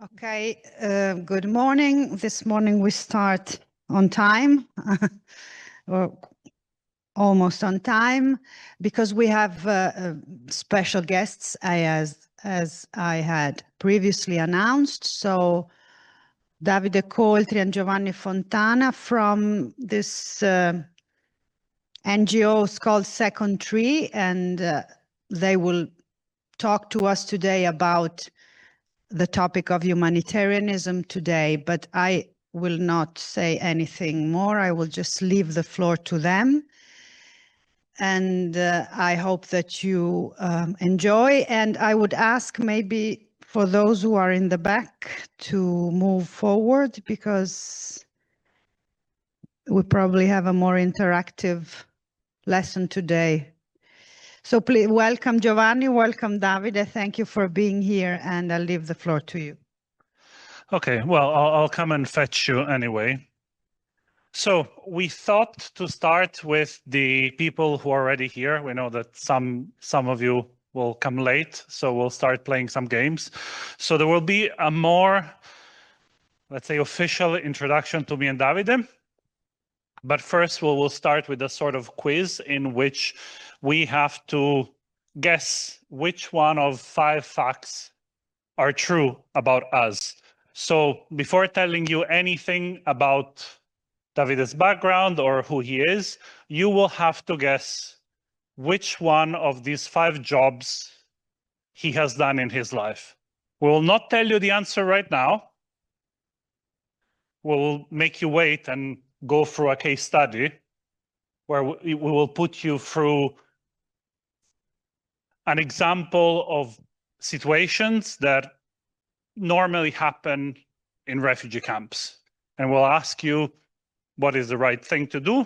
Okay, good morning. This morning we start on time, or almost on time, because we have special guests, as I had previously announced. So Davide Coltri and Giovanni Fontana from this NGO called Second Tree, and they will talk to us today about the topic of humanitarianism today, but I will not say anything more. I will just leave the floor to them. And I hope that you enjoy. And I would ask maybe for those who are in the back to move forward, because we probably have a more interactive lesson today. So please welcome Giovanni, welcome Davide. Thank you for being here, and I'll leave the floor to you. Okay, well, I'll come and fetch you anyway. So we thought to start with the people who are already here. We know that some of you will come late, so we'll start playing some games. So there will be a more, let's say, official introduction to me and Davide. But first, we'll start with a sort of quiz in which we have to guess which one of 5 facts are true about us. So before telling you anything about Davide's background or who he is, you will have to guess which one of these 5 jobs he has done in his life. We will not tell you the answer right now. We'll make you wait and go through a case study where we will put you through an example of situations that normally happen in refugee camps. And we'll ask you, what is the right thing to do?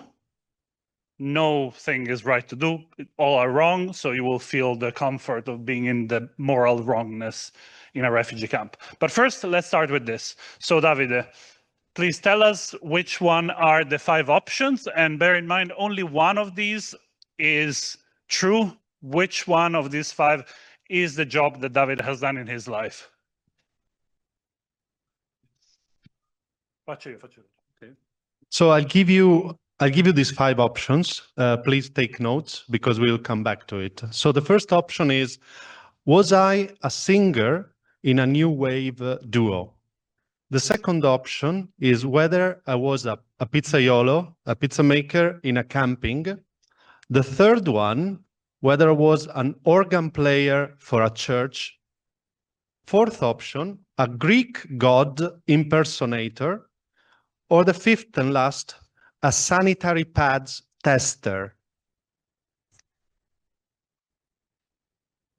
No thing is right to do. All are wrong. So you will feel the comfort of being in the moral wrongness in a refugee camp. But first, let's start with this. So Davide, please tell us which one are the 5 options, and bear in mind only one of these is true. Which one of these 5 is the job that Davide has done in his life? Okay. So I'll give you these 5 options. Please take notes because we'll come back to it. So the first option is, was I a singer in a new wave duo? The second option is whether I was a pizzaiolo, a pizza maker in a camping. The third one, whether I was an organ player for a church. Fourth option, a Greek god impersonator. Or the fifth and last, a sanitary pads tester.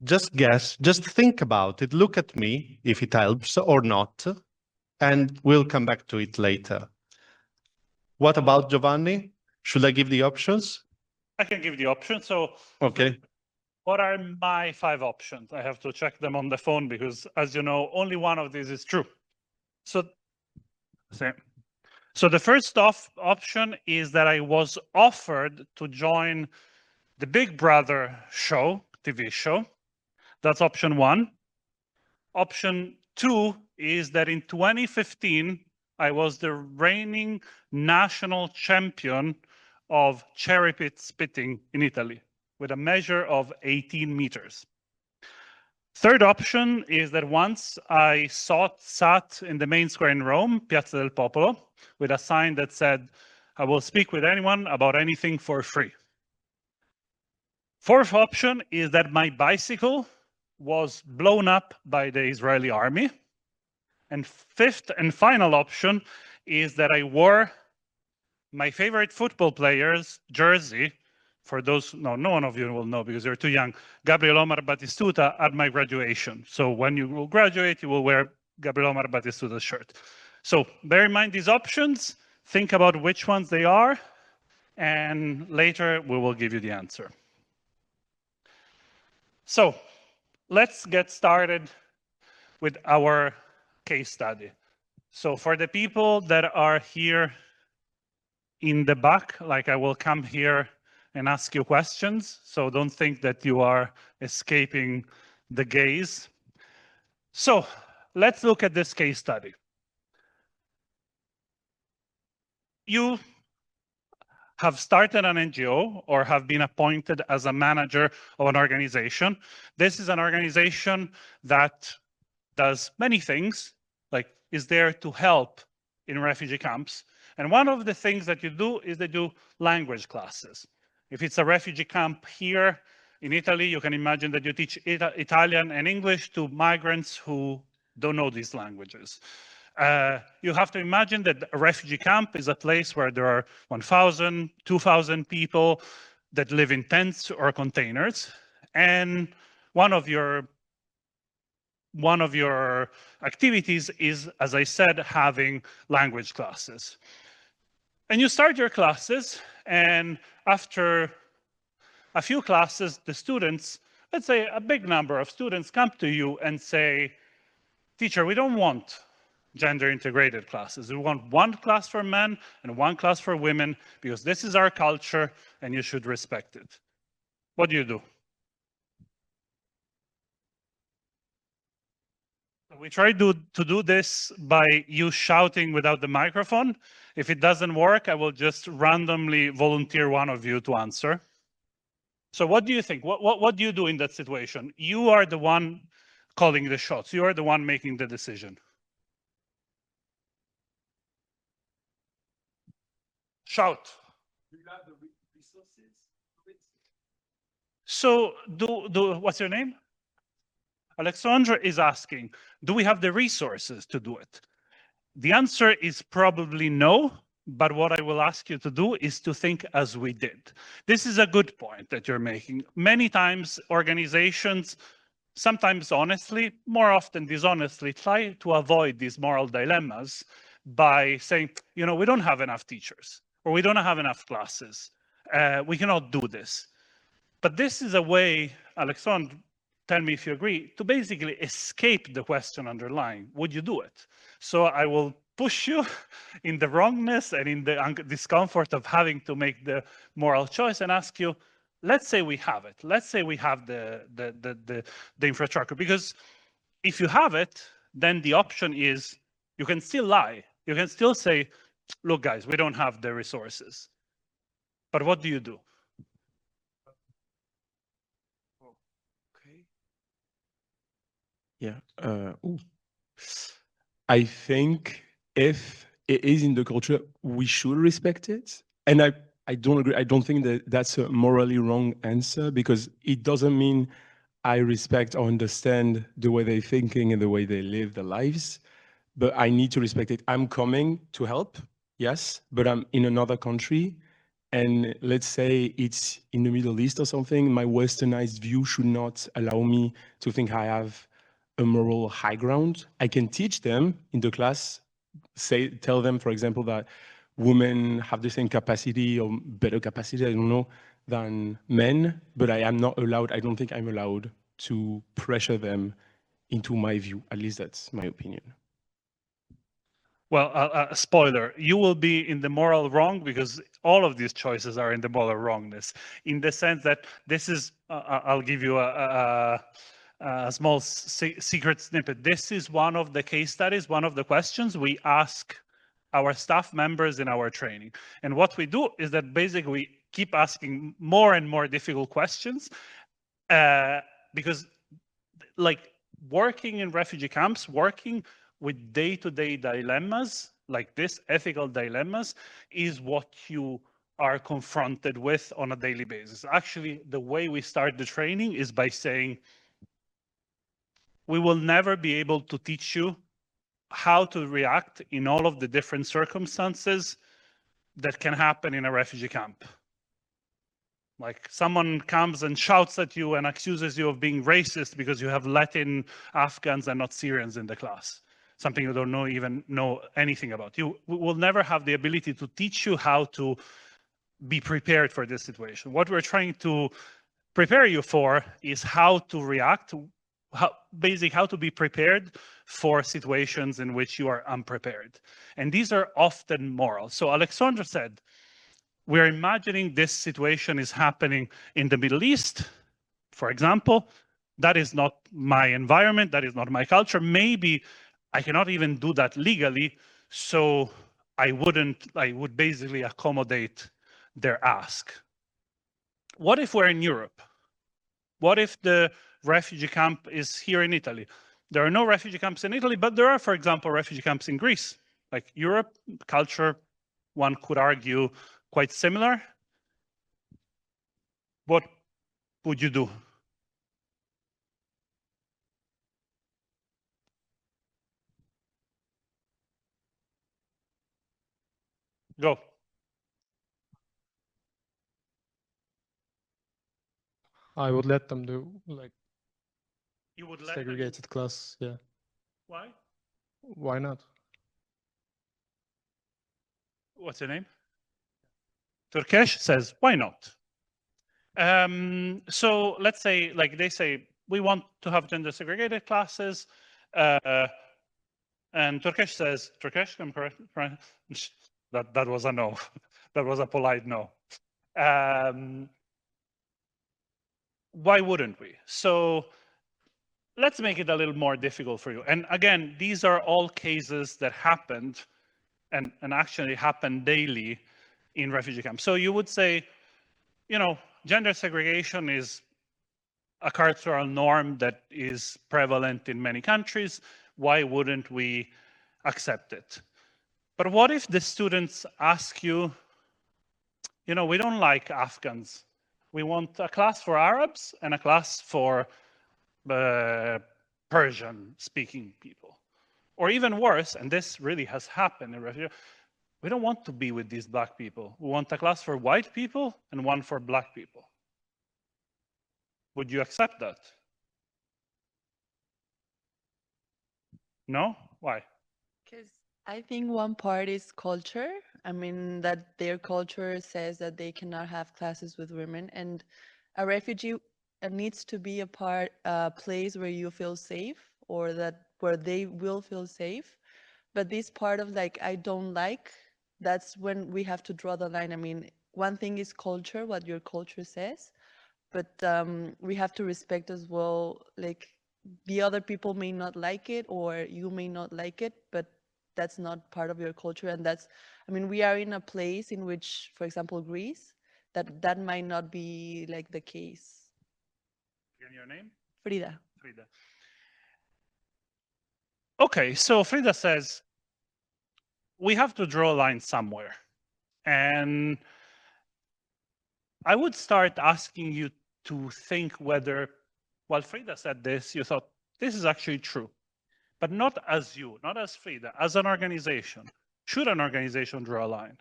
Just guess, just think about it. Look at me if it helps or not. And we'll come back to it later. What about Giovanni? Should I give the options? I can give the options. So, okay. What are my 5 options? I have to check them on the phone because, as you know, only one of these is true. So the first option is that I was offered to join the Big Brother show, TV show. That's option 1. Option 2 is that in 2015, I was the reigning national champion of cherry pit spitting in Italy with a measure of 18 meters. Third option is that once I sat in the main square in Rome, Piazza del Popolo, with a sign that said, I will speak with anyone about anything for free. Fourth option is that my bicycle was blown up by the Israeli army. And fifth and final option is that I wore my favorite football player's jersey. For those, no one of you will know because you're too young, Gabriel Omar Batistuta at my graduation. So when you will graduate, you will wear Gabriel Omar Batistuta's shirt. So bear in mind these options, think about which ones they are, and later we will give you the answer. So let's get started with our case study. So for the people that are here in the back, like I will come here and ask you questions. So don't think that you are escaping the gaze. So let's look at this case study. You have started an NGO or have been appointed as a manager of an organization. This is an organization that does many things, like is there to help in refugee camps. And one of the things that you do is they do language classes. If it's a refugee camp here in Italy, you can imagine that you teach Italian and English to migrants who don't know these languages. You have to imagine that a refugee camp is a place where there are 1,000, 2,000 people that live in tents or containers. And one of your activities is, as I said, having language classes. And you start your classes, and after a few classes, the students, let's say a big number of students, come to you and say, teacher, we don't want gender integrated classes. We want one class for men and one class for women because this is our culture and you should respect it. What do you do? We try to do this by you shouting without the microphone. If it doesn't work, I will just randomly volunteer one of you to answer. So what do you think? What do you do in that situation? You are the one calling the shots. You are the one making the decision. Shout. Do you have the resources? So what's your name? Alexandra is asking, do we have the resources to do it? The answer is probably no, but what I will ask you to do is to think as we did. This is a good point that you're making. Many times organizations, sometimes honestly, more often dishonestly, try to avoid these moral dilemmas by saying, you know, we don't have enough teachers, or we don't have enough classes. We cannot do this. But this is a way, Alexandre, tell me if you agree, to basically escape the question underlying. Would you do it? So I will push you in the wrongness and in the discomfort of having to make the moral choice and ask you, let's say we have it. Let's say we have the infrastructure. Because if you have it, then the option is you can still lie. You can still say, look, guys, we don't have the resources. But what do you do? Yeah. I think if it is in the culture, we should respect it. And I don't agree. I don't think that that's a morally wrong answer because it doesn't mean I respect or understand the way they're thinking and the way they live their lives, but I need to respect it. I'm coming to help, yes, but I'm in another country. And let's say it's in the Middle East or something, my westernized view should not allow me to think I have a moral high ground. I can teach them in the class, tell them, for example, that women have the same capacity or better capacity, I don't know, than men, but I am not allowed, I don't think I'm allowed to pressure them into my view. At least that's my opinion. Well, spoiler, you will be in the moral wrong because all of these choices are in the moral wrongness, in the sense that this is, I'll give you a small secret snippet. This is one of the case studies, one of the questions we ask our staff members in our training. And what we do is that basically we keep asking more and more difficult questions because like working in refugee camps, working with day-to-day dilemmas like this, ethical dilemmas, is what you are confronted with on a daily basis. Actually, the way we start the training is by saying, we will never be able to teach you how to react in all of the different circumstances that can happen in a refugee camp. Like someone comes and shouts at you and accuses you of being racist because you have let in Afghans and not Syrians in the class. Something you don't even know anything about. You will never have the ability to teach you how to be prepared for this situation. What we're trying to prepare you for is how to react, basically how to be prepared for situations in which you are unprepared. And these are often moral. So Alexandra said, we're imagining this situation is happening in the Middle East, for example. That is not my environment, that is not my culture. Maybe I cannot even do that legally, so I would basically accommodate their ask. What if we're in Europe? What if the refugee camp is here in Italy? There are no refugee camps in Italy, but there are, for example, refugee camps in Greece. Like Europe, culture, one could argue, quite similar. What would you do? Go. I would let them do like You would let them do- segregated class. Yeah. Why? Why not? What's your name? Turkesh says, why not? So let's say, like they say, we want to have gender segregated classes. And Turkesh says, Turkesh, I'm correct? That was a no. That was a polite no. Why wouldn't we? So let's make it a little more difficult for you. And again, these are all cases that happened and actually happen daily in refugee camps. So you would say, you know, gender segregation is a cultural norm that is prevalent in many countries. Why wouldn't we accept it? But what if the students ask you, you know, we don't like Afghans. We want a class for Arabs and a class for Persian-speaking people. Or even worse, and this really has happened in refugee, we don't want to be with these black people. We want a class for white people and one for black people. Would you accept that? No? Why? Because I think one part is culture. I mean, that their culture says that they cannot have classes with women, and a refugee needs to be a place where you feel safe, or where they will feel safe. But this part of like, I don't like, that's when we have to draw the line. I mean, one thing is culture, what your culture says, but we have to respect as well, like, the other people may not like it or you may not like it, but that's not part of your culture. And that's, I mean, we are in a place in which, for example, Greece, that might not be like the case. Again, your name? Frida. Frida. Okay, so Frida says, we have to draw a line somewhere. And I would start asking you to think whether, while Frida said this, you thought, this is actually true. But not as you, not as Frida, as an organization. Should an organization draw a line?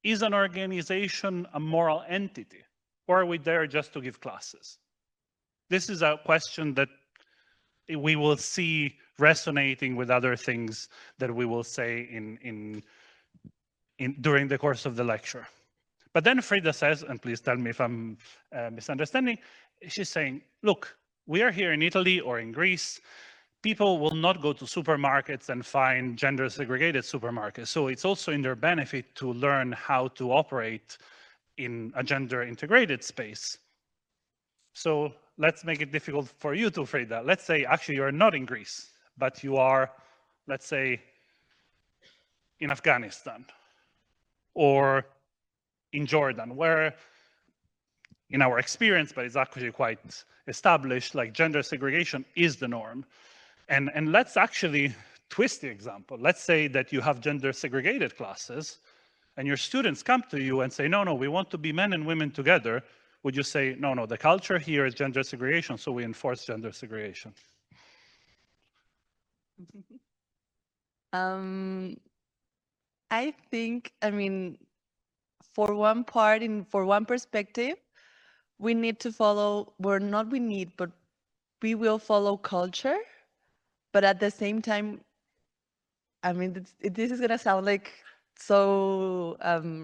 Is an organization a moral entity? Or are we there just to give classes? This is a question that we will see resonating with other things that we will say during the course of the lecture. But then Frida says, and please tell me if I'm misunderstanding, she's saying, look, we are here in Italy or in Greece. People will not go to supermarkets and find gender segregated supermarkets. So it's also in their benefit to learn how to operate in a gender integrated space. So let's make it difficult for you to, Frida. Let's say actually you're not in Greece, but you are, let's say, in Afghanistan or in Jordan, where in our experience, but it's actually quite established, like gender segregation is the norm. And let's actually twist the example. Let's say that you have gender segregated classes and your students come to you and say, no, no, we want to be men and women together. Would you say, no, no, the culture here is gender segregation, so we enforce gender segregation? I think, I mean, for one part, for one perspective, we need to follow, but we will follow culture. But at the same time, I mean, this is gonna sound like so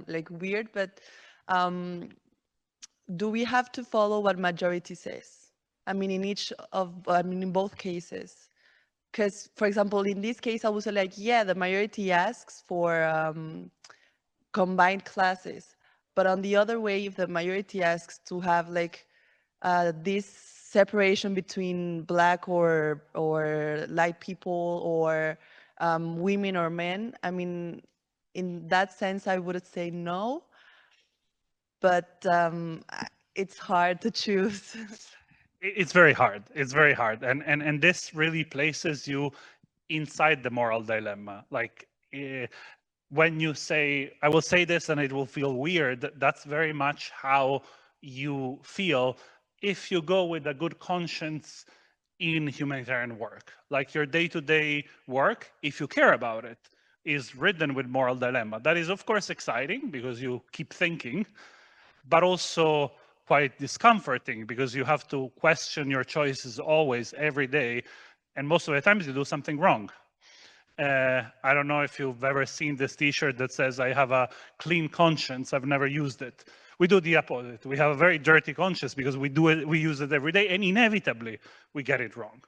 like weird, but do we have to follow what majority says? I mean, in both cases. Because, for example, in this case, I was like, yeah, the majority asks for combined classes. But on the other way, if the majority asks to have like this separation between black or light people or women or men. I mean, in that sense, I would say no, but it's hard to choose. It's very hard. It's very hard, and this really places you inside the moral dilemma. Like when you say, "I will say this," and it will feel weird. That's very much how you feel if you go with a good conscience in humanitarian work. Like your day-to-day work, if you care about it, is ridden with moral dilemma. That is, of course, exciting because you keep thinking, but also quite discomforting because you have to question your choices always, every day, and most of the times you do something wrong. I don't know if you've ever seen this T-shirt that says, "I have a clean conscience, I've never used it." We do the opposite. We have a very dirty conscience because we do it, we use it every day, and inevitably we get it wrong.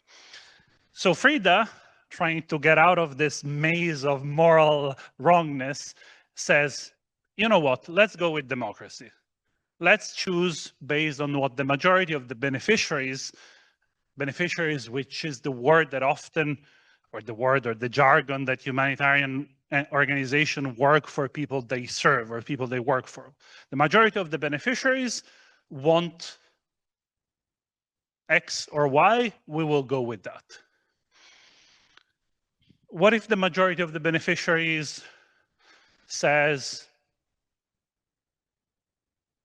So Frida, trying to get out of this maze of moral wrongness, says, you know what, let's go with democracy. Let's choose based on what the majority of the beneficiaries, which is the word that often, or the word or the jargon that humanitarian organizations work for people they serve or people they work for. The majority of the beneficiaries want X or Y, we will go with that. What if the majority of the beneficiaries says,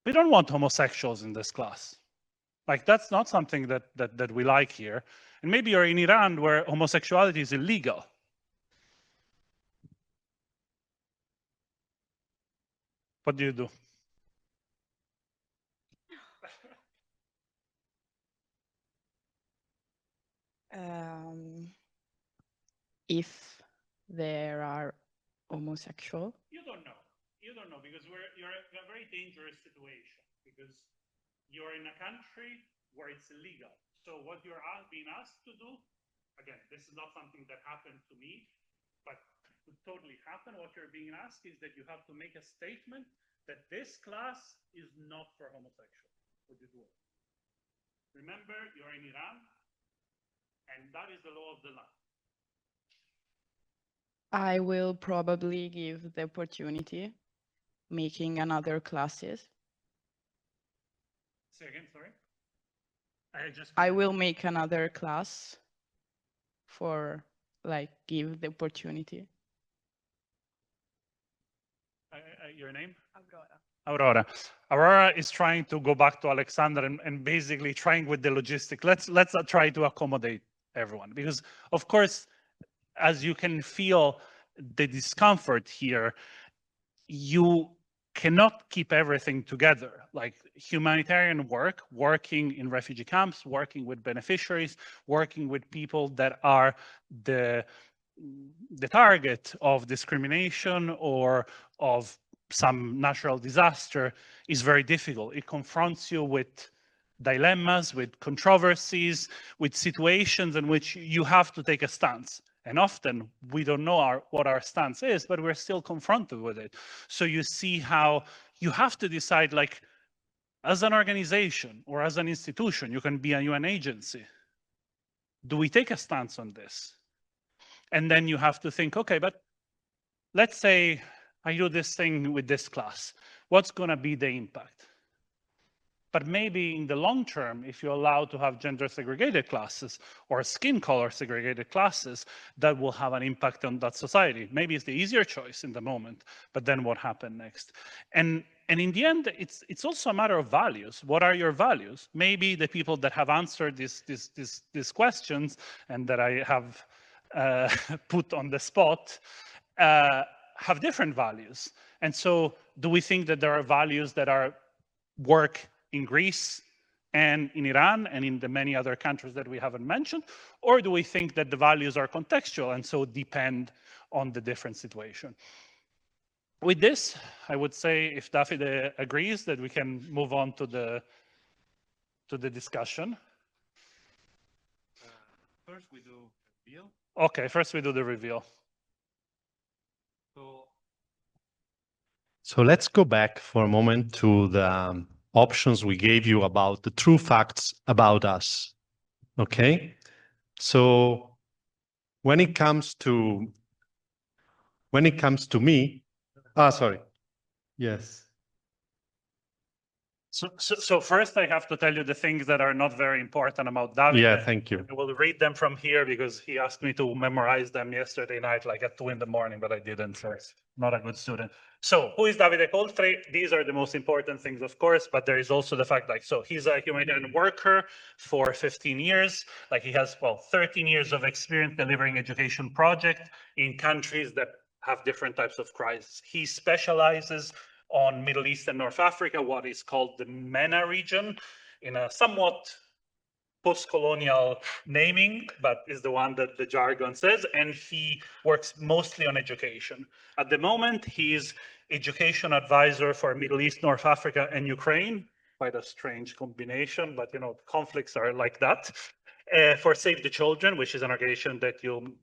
we don't want homosexuals in this class. Like, that's not something that we like here. And maybe you're in Iran where homosexuality is illegal. What do you do? If there are homosexual. You don't know. You don't know because you're in a very dangerous situation because you're in a country where it's illegal. So what you're being asked to do, again, this is not something that happened to me, but could totally happen. What you're being asked is that you have to make a statement that this class is not for homosexuals. Would you do it? Remember, you're in Iran, and that is the law of the land. I will probably give the opportunity making another classes. Say again, sorry? I will make another class for like give the opportunity. Your name? Aurora. Aurora is trying to go back to Alexander and basically trying with the logistic. Let's try to accommodate everyone because, of course, as you can feel the discomfort here, you cannot keep everything together. Like humanitarian work, working in refugee camps, working with beneficiaries, working with people that are the target of discrimination or of some natural disaster is very difficult. It confronts you with dilemmas, with controversies, with situations in which you have to take a stance. And often we don't know what our stance is, but we're still confronted with it. So you see how you have to decide, like, as an organization or as an institution, you can be a UN agency. Do we take a stance on this? And then you have to think, okay, but let's say I do this thing with this class. What's going to be the impact? But maybe in the long term, if you allow to have gender segregated classes or skin color segregated classes, that will have an impact on that society. Maybe it's the easier choice in the moment, but then what happened next? And in the end, it's also a matter of values. What are your values? Maybe the people that have answered these questions and that I have put on the spot have different values. And so do we think that there are values that are work in Greece and in Iran and in the many other countries that we haven't mentioned? Or do we think that the values are contextual and so depend on the different situation? With this, I would say, if Davide agrees, that we can move on to the discussion. First we do reveal. Okay, first we do the reveal. So let's go back for a moment to the options we gave you about the true facts about us. Okay? So when it comes to me, sorry. Yes. So first I have to tell you the things that are not very important about Davide. Yeah, thank you. I will read them from here because he asked me to memorize them yesterday night, like at 2 a.m, but I didn't, so it's not a good student. So who is Davide Coltri? These are the most important things, of course, but there is also the fact, like, so he's a humanitarian worker for 15 years. Like he has, well, 13 years of experience delivering education projects in countries that have different types of crises. He specializes on Middle East and North Africa, what is called the MENA region, in a somewhat post-colonial naming, but is the one that the jargon says, and he works mostly on education. At the moment, he is education advisor for Middle East, North Africa, and Ukraine. Quite a strange combination, but you know, conflicts are like that. For Save the Children, which is an organization that you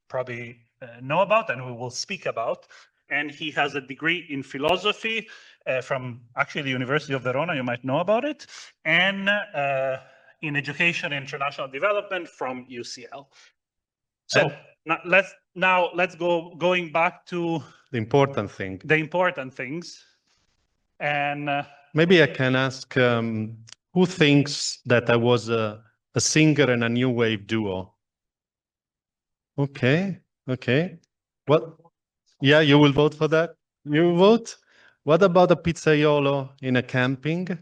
probably know about and we will speak about. And he has a degree in philosophy from actually the University of Verona, you might know about it, and in education and international development from UCL. So let's go going back to the important thing. The important things. And maybe I can ask who thinks that I was a singer in a new wave duo? Okay. What? Yeah, you will vote for that? You will vote? What about a pizzaiolo in a camping?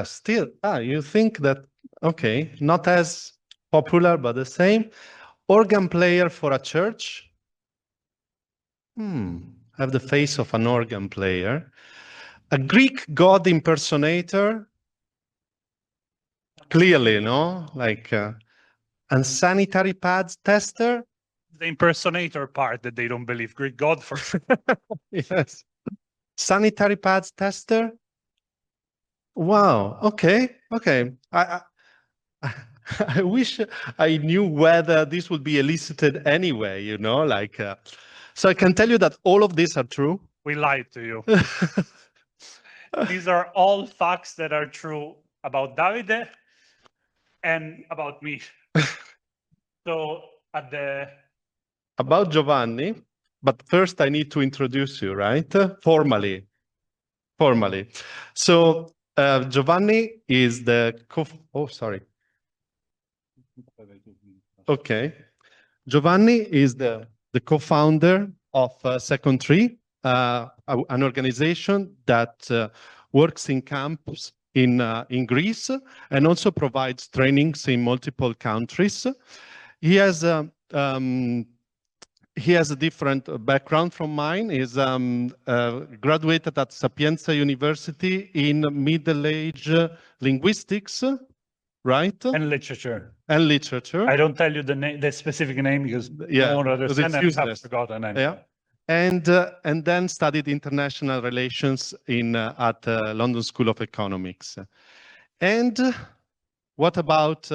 Still. You think that, okay, not as popular, but the same. Organ player for a church? Have the face of an organ player. A Greek god impersonator? Clearly, no? Like, and sanitary pads tester? The impersonator part that they don't believe Greek god for. Yes. Sanitary pads tester? Wow. Okay. I wish I knew whether this would be elicited anyway, you know, like, so I can tell you that all of these are true. We lied to you. These are all facts that are true about Davide and about me. So about Giovanni, but first I need to introduce you, right? Formally. So Giovanni is the Okay. Giovanni is the co-founder of Second Tree, an organization that works in camps in Greece and also provides trainings in multiple countries. He has a different background from mine. He's graduated at Sapienza University in Middle Age linguistics, right? And literature. I don't tell you the specific name because I don't understand and I have forgotten. Yeah. And then studied international relations at London School of Economics. And what about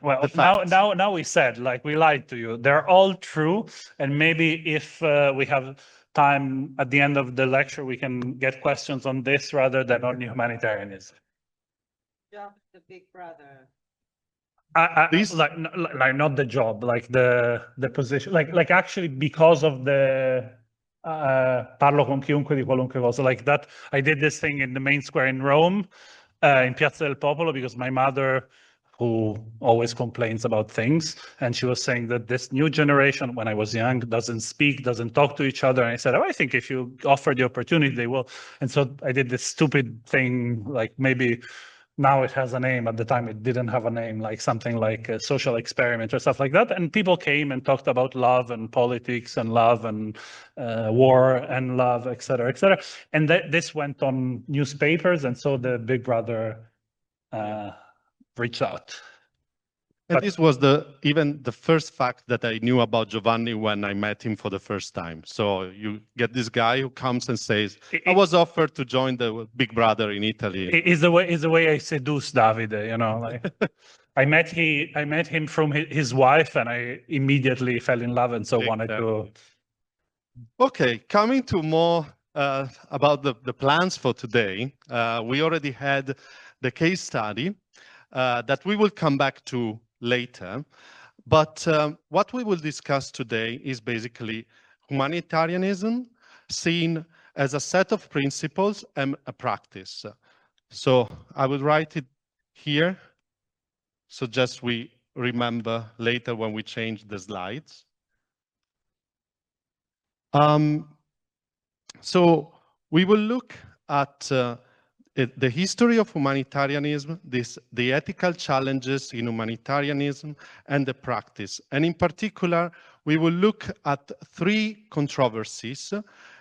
well, now we said, like, we lied to you. They're all true. And maybe if we have time at the end of the lecture, we can get questions on this rather than on humanitarianism. Job, the big brother. Like not the job, like the position, like actually because of the parlo con chiunque di qualunque cosa, like that. I did this thing in the main square in Rome, in Piazza del Popolo, because my mother, who always complains about things, and she was saying that this new generation, when I was young, doesn't talk to each other. And I said, I think if you offer the opportunity, they will. And so I did this stupid thing, like maybe now it has a name. At the time, it didn't have a name, like something like a social experiment or stuff like that. And people came and talked about love and politics and love and war and love, et cetera, et cetera. And this went on newspapers. And so the big brother reached out. And this was even the first fact that I knew about Giovanni when I met him for the first time. So you get this guy who comes and says, I was offered to join the Big Brother in Italy. It's the way I seduce Davide, you know. Like, I met him from his wife, and I immediately fell in love, and so wanted to. Okay, coming to more about the plans for today. We already had the case study that we will come back to later. But what we will discuss today is basically humanitarianism seen as a set of principles and a practice. So I will write it here, so just we remember later when we change the slides. So we will look at the history of humanitarianism, the ethical challenges in humanitarianism, and the practice. And in particular, we will look at 3 controversies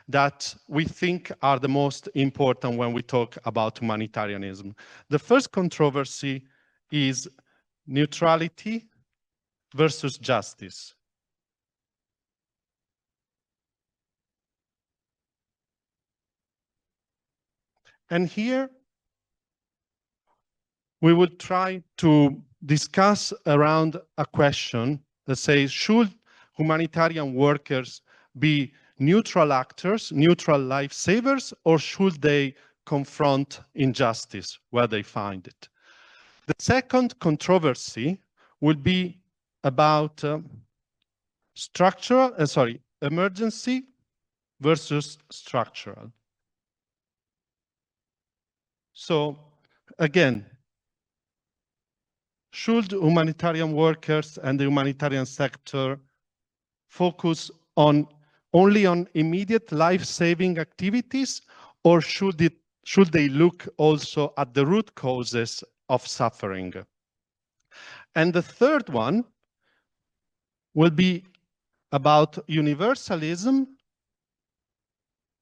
that we think are the most important when we talk about humanitarianism. The first controversy is neutrality versus justice. And here, we will try to discuss around a question that says, should humanitarian workers be neutral actors, neutral lifesavers, or should they confront injustice where they find it? The second controversy will be about emergency versus structural. So again, should humanitarian workers and the humanitarian sector focus only on immediate life-saving activities, or should they look also at the root causes of suffering? And the third one will be about universalism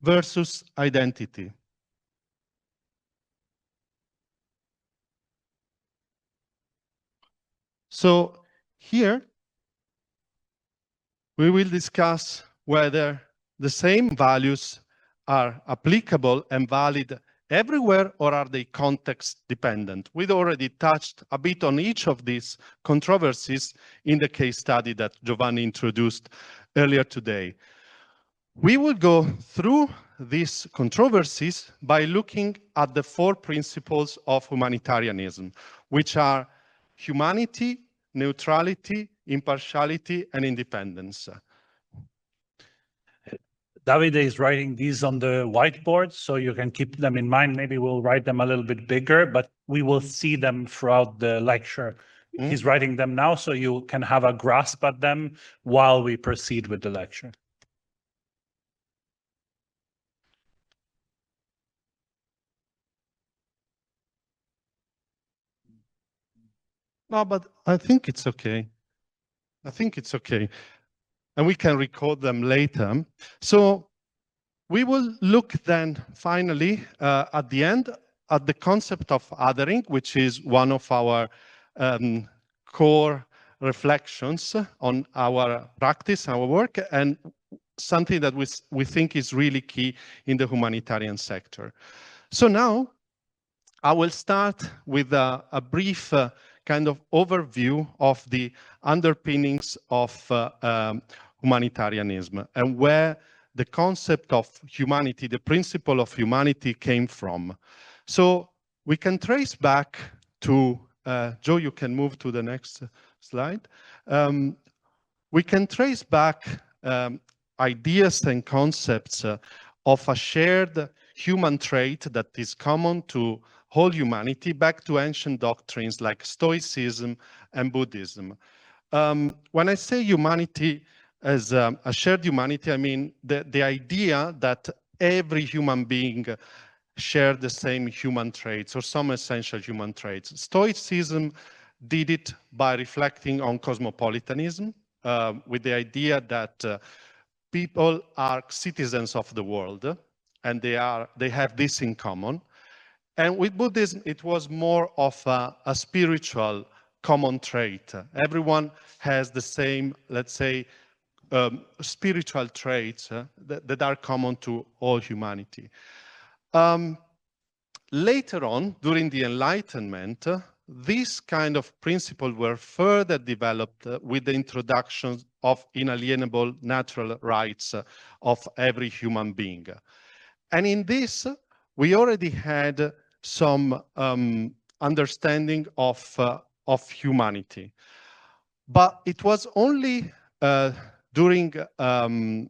versus identity. So here, we will discuss whether the same values are applicable and valid everywhere, or are they context dependent? We'd already touched a bit on each of these controversies in the case study that Giovanni introduced earlier today. We will go through these controversies by looking at the 4 principles of humanitarianism, which are humanity, neutrality, impartiality, and independence. Davide is writing these on the whiteboard, so you can keep them in mind. Maybe we'll write them a little bit bigger, but we will see them throughout the lecture. He's writing them now, so you can have a grasp at them while we proceed with the lecture. No, but I think it's okay. I think it's okay. And we can record them later. So we will look then finally at the end at the concept of othering, which is one of our core reflections on our practice, our work, and something that we think is really key in the humanitarian sector. So now I will start with a brief kind of overview of the underpinnings of humanitarianism and where the concept of humanity, the principle of humanity came from. So we can trace back to, Joe, you can move to the next slide. We can trace back ideas and concepts of a shared human trait that is common to whole humanity back to ancient doctrines like Stoicism and Buddhism. When I say humanity as a shared humanity, I mean the idea that every human being shared the same human traits or some essential human traits. Stoicism did it by reflecting on cosmopolitanism with the idea that people are citizens of the world and they have this in common. And with Buddhism, it was more of a spiritual common trait. Everyone has the same, let's say, spiritual traits that are common to all humanity. Later on, during the Enlightenment, these kind of principles were further developed with the introduction of inalienable natural rights of every human being. And in this, we already had some understanding of humanity. But it was only during the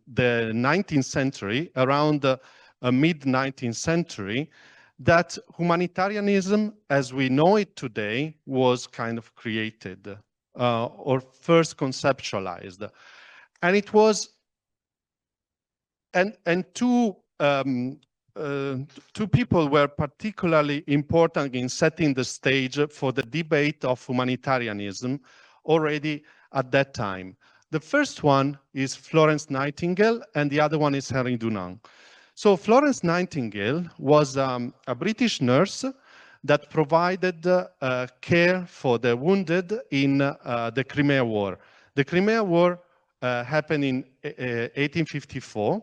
19th century, around the mid-19th century, that humanitarianism, as we know it today, was kind of created or first conceptualized. And it was, and two people were particularly important in setting the stage for the debate of humanitarianism already at that time. The first one is Florence Nightingale, and the other one is Henry Dunant. So Florence Nightingale was a British nurse that provided care for the wounded in the Crimea War. The Crimea War happened in 1854,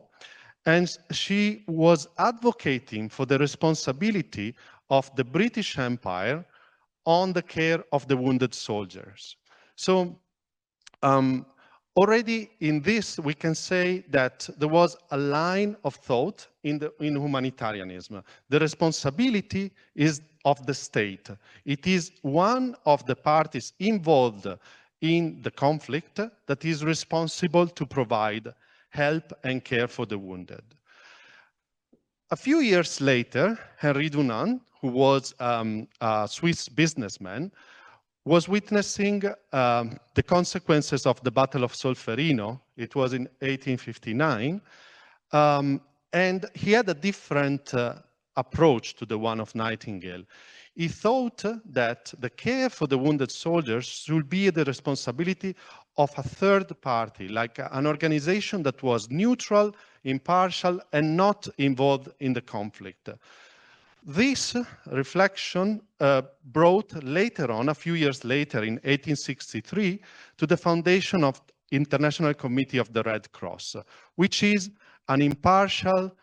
and she was advocating for the responsibility of the British Empire on the care of the wounded soldiers. So already in this, we can say that there was a line of thought in humanitarianism. The responsibility is of the state. It is one of the parties involved in the conflict that is responsible to provide help and care for the wounded. A few years later, Henry Dunant, who was a Swiss businessman, was witnessing the consequences of the Battle of Solferino. It was in 1859. And he had a different approach to the one of Nightingale. He thought that the care for the wounded soldiers should be the responsibility of a third party, like an organization that was neutral, impartial, and not involved in the conflict. This reflection brought later on, a few years later in 1863, to the foundation of International Committee of the Red Cross, which is an impartial,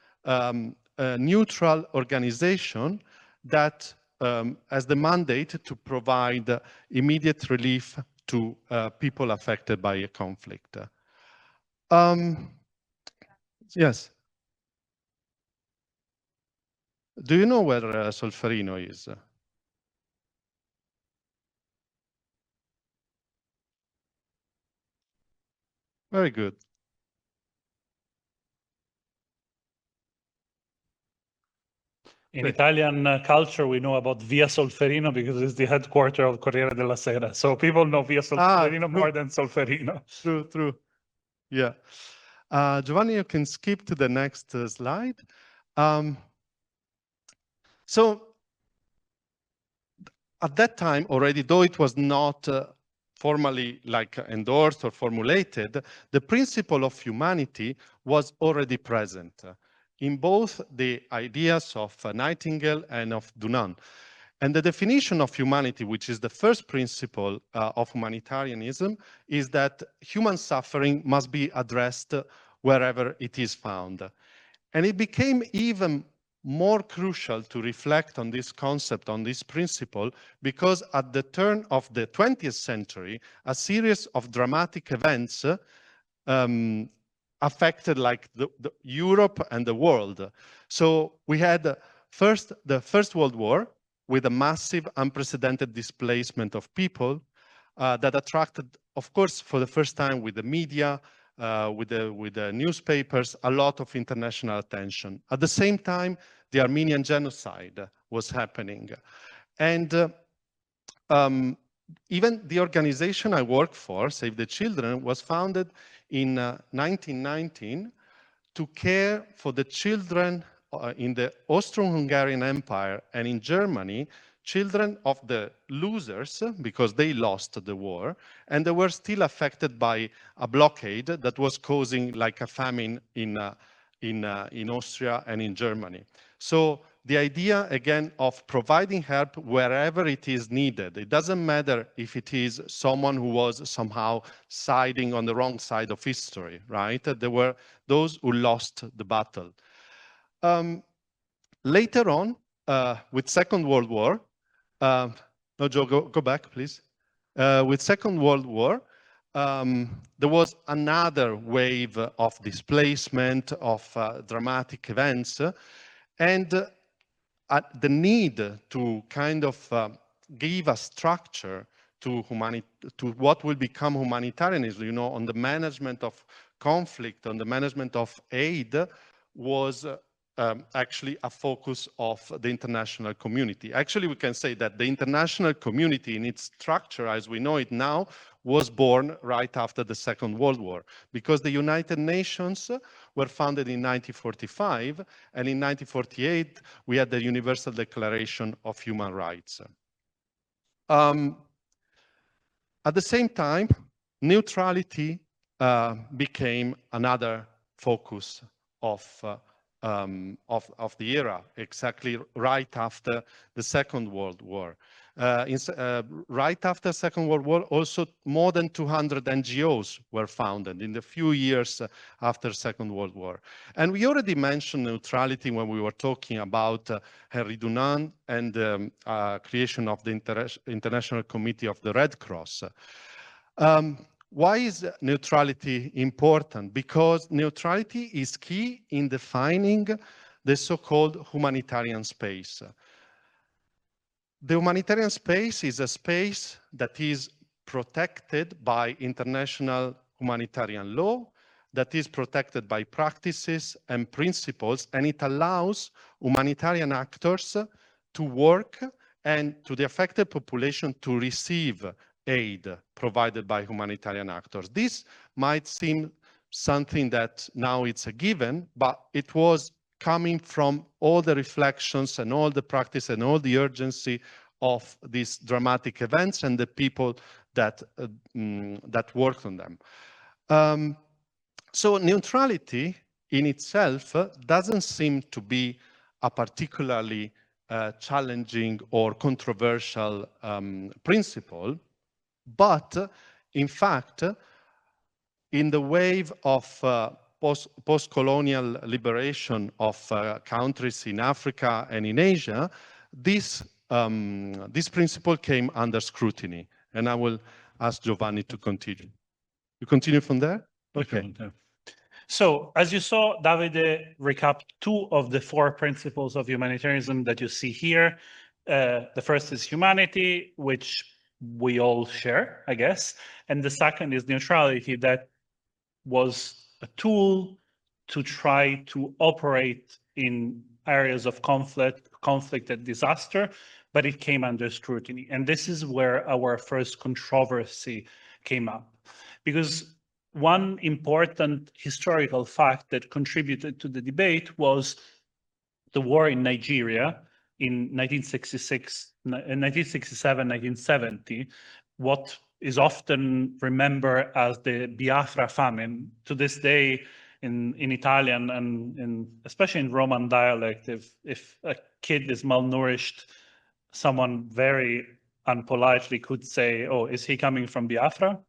neutral organization that has the mandate to provide immediate relief to people affected by a conflict. Yes. Do you know where Solferino is? Very good. In Italian culture, we know about Via Solferino because it's the headquarters of Corriere della Sera. So people know Via Solferino more than Solferino. True, true. Yeah. Giovanni, you can skip to the next slide. So at that time already, though it was not formally like endorsed or formulated, the principle of humanity was already present in both the ideas of Nightingale and of Dunant. And the definition of humanity, which is the first principle of humanitarianism, is that human suffering must be addressed wherever it is found. And it became even more crucial to reflect on this concept, on this principle, because at the turn of the 20th century, a series of dramatic events affected like the Europe and the world. So we had the First World War with a massive, unprecedented displacement of people that attracted, of course, for the first time with the media, with the newspapers, a lot of international attention. At the same time, the Armenian genocide was happening. And even the organization I work for, Save the Children, was founded in 1919 to care for the children in the Austro-Hungarian Empire and in Germany, children of the losers, because they lost the war, and they were still affected by a blockade that was causing like a famine in Austria and in Germany. So the idea, again, of providing help wherever it is needed. It doesn't matter if it is someone who was somehow siding on the wrong side of history, right? There were those who lost the battle. Later on, with Second World War, no, Joe, go back, please. With Second World War, there was another wave of displacement, of dramatic events, and the need to kind of give a structure to what will become humanitarianism, you know, on the management of conflict, on the management of aid, was actually a focus of the international community. Actually, we can say that the international community in its structure, as we know it now, was born right after the Second World War, because the United Nations were founded in 1945, and in 1948, we had the Universal Declaration of Human Rights. At the same time, neutrality became another focus of the era, exactly right after the Second World War. Right after the Second World War, also more than 200 NGOs were founded in the few years after Second World War. And we already mentioned neutrality when we were talking about Henri Dunant and creation of the International Committee of the Red Cross. Why is neutrality important? Because neutrality is key in defining the so-called humanitarian space. The humanitarian space is a space that is protected by international humanitarian law, that is protected by practices and principles, and it allows humanitarian actors to work and to the affected population to receive aid provided by humanitarian actors. This might seem something that now it's a given, but it was coming from all the reflections and all the practice and all the urgency of these dramatic events and the people that worked on them. So neutrality in itself doesn't seem to be a particularly challenging or controversial principle, but in fact, in the wave of post-colonial liberation of countries in Africa and in Asia, this principle came under scrutiny. And I will ask Giovanni to continue. You continue from there? Okay. So as you saw, Davide recapped 2 of the 4 principles of humanitarianism that you see here. The first is humanity, which we all share, I guess. And the second is neutrality, that was a tool to try to operate in areas of conflict and disaster, but it came under scrutiny. And this is where our first controversy came up. Because one important historical fact that contributed to the debate was the war in Nigeria in 1967, 1970, what is often remembered as the Biafra famine. To this day, in Italian and especially in Roman dialect, if a kid is malnourished, someone very unpolitely could say, "Oh, is he coming from Biafra?"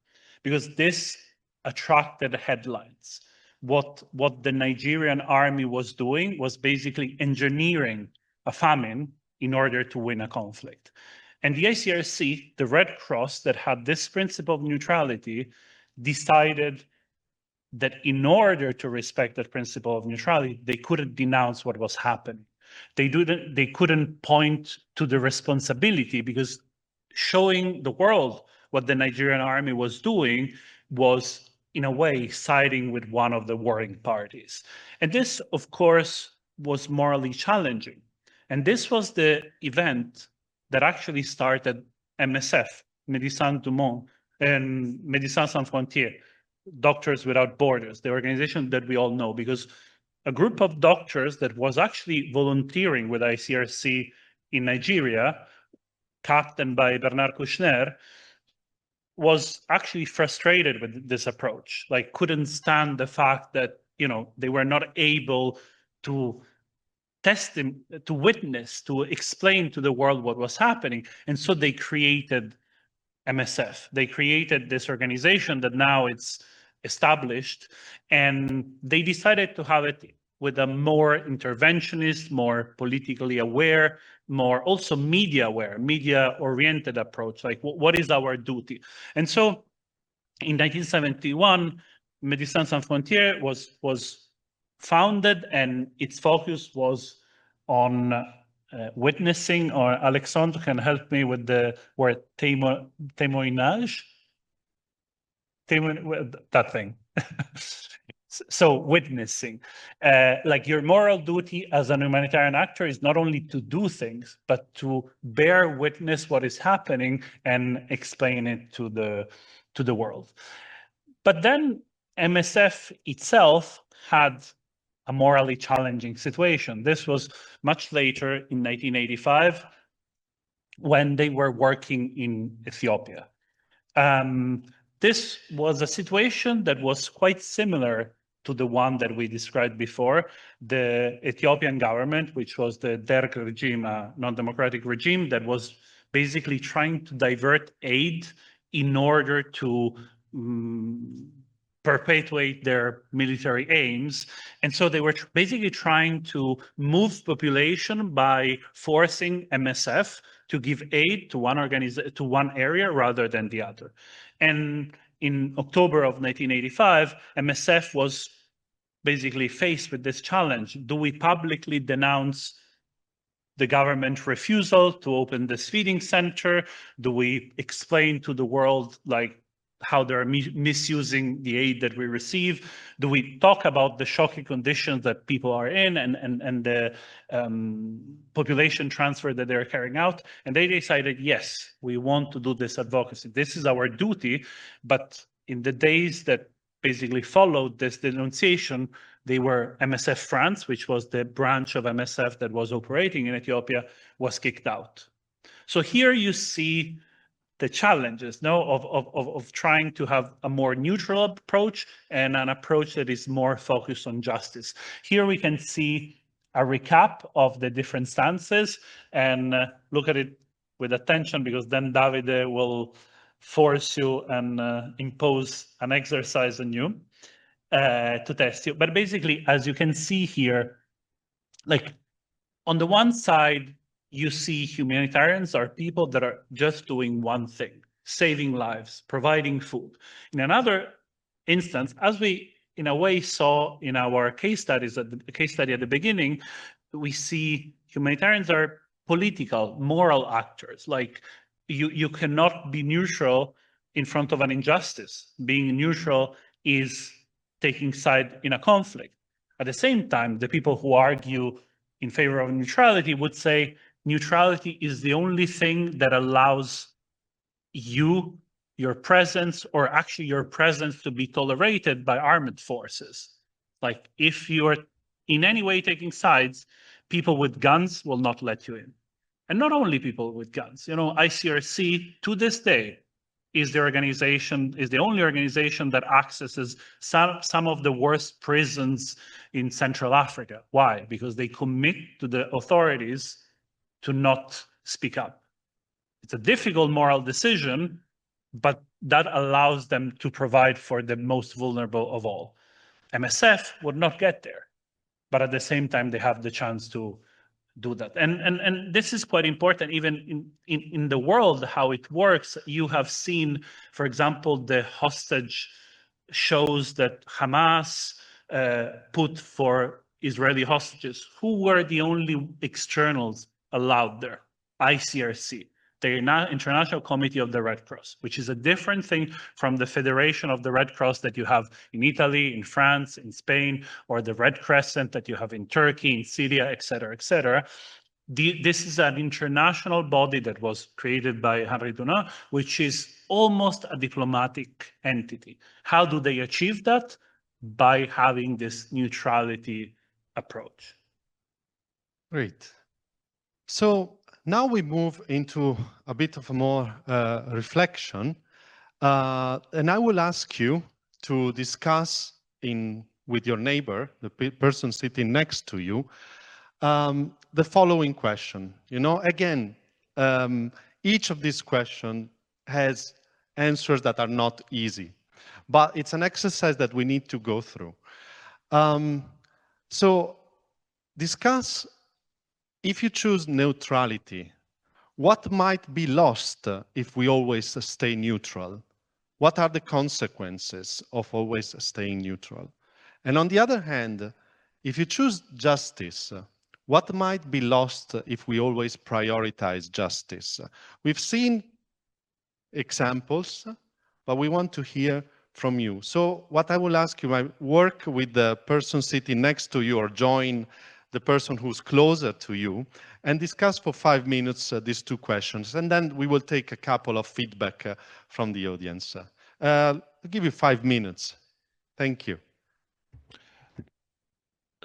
Because this attracted headlines. What the Nigerian army was doing was basically engineering a famine in order to win a conflict. And the ICRC, the Red Cross that had this principle of neutrality, decided that in order to respect that principle of neutrality, they couldn't denounce what was happening. They couldn't point to the responsibility, because showing the world what the Nigerian army was doing was, in a way, siding with one of the warring parties. And this, of course, was morally challenging. And this was the event that actually started MSF, Médecins du Monde, and Médecins Sans Frontières, Doctors Without Borders, the organization that we all know, because a group of doctors that was actually volunteering with ICRC in Nigeria, captained by Bernard Kouchner, was actually frustrated with this approach, like couldn't stand the fact that, you know, they were not able to to witness, to explain to the world what was happening. And so they created MSF. They created this organization that now it's established, and they decided to have it with a more interventionist, more politically aware, more also media aware, media oriented approach, like what is our duty? And so In 1971, Médecins Sans Frontières was founded, and its focus was on witnessing, or Alexandre can help me with the word témoignage. That thing. So witnessing, like your moral duty as an humanitarian actor is not only to do things, but to bear witness what is happening and explain it to the world. But then MSF itself had a morally challenging situation. This was much later in 1985 when they were working in Ethiopia. This was a situation that was quite similar to the one that we described before. The Ethiopian government, which was the Derg regime, a non-democratic regime that was basically trying to divert aid in order to perpetuate their military aims. And so they were basically trying to move population by forcing MSF to give aid to one area rather than the other. And in October of 1985, MSF was basically faced with this challenge. Do we publicly denounce the government refusal to open this feeding center? Do we explain to the world like how they're misusing the aid that we receive? Do we talk about the shocking conditions that people are in and the population transfer that they're carrying out? And they decided, yes, we want to do this advocacy. This is our duty. But in the days that basically followed this denunciation, they were MSF France, which was the branch of MSF that was operating in Ethiopia, was kicked out. So here you see the challenges of trying to have a more neutral approach and an approach that is more focused on justice. Here we can see a recap of the different stances, and look at it with attention, because then Davide will force you and impose an exercise on you to test you. But basically, as you can see here, like on the one side, you see humanitarians are people that are just doing one thing: saving lives, providing food. In another instance, as we in a way saw in our case study at the beginning, we see humanitarians are political, moral actors. Like you cannot be neutral in front of an injustice. Being neutral is taking side in a conflict. At the same time, the people who argue in favor of neutrality would say neutrality is the only thing that allows your presence, or actually your presence, to be tolerated by armed forces. Like if you're in any way taking sides, people with guns will not let you in. And not only people with guns, ICRC to this day is the only organization that accesses some of the worst prisons in Central Africa. Why? Because they commit to the authorities to not speak up. It's a difficult moral decision, but that allows them to provide for the most vulnerable of all. MSF would not get there, but at the same time, they have the chance to do that. And this is quite important, even in the world, how it works. You have seen, for example, the hostage shows that Hamas put for Israeli hostages. Who were the only externals allowed there? ICRC, the International Committee of the Red Cross, which is a different thing from the Federation of the Red Cross that you have in Italy, in France, in Spain, or the Red Crescent that you have in Turkey, in Syria, et cetera, et cetera. This is an international body that was created by Henri Dunant, which is almost a diplomatic entity. How do they achieve that? By having this neutrality approach. Great. So now we move into a bit of a more reflection, and I will ask you to discuss with your neighbor, the person sitting next to you, the following question. Again, each of these questions has answers that are not easy, but it's an exercise that we need to go through. So discuss, if you choose neutrality, what might be lost if we always stay neutral? what are the consequences of always staying neutral? And on the other hand, if you choose justice, what might be lost if we always prioritize justice? We've seen examples, but we want to hear from you. So what I will ask you, I work with the person sitting next to you or join the person who's closer to you and discuss for 5 minutes these two questions. And then we will take a couple of feedback from the audience. I'll give you 5 minutes. Thank you.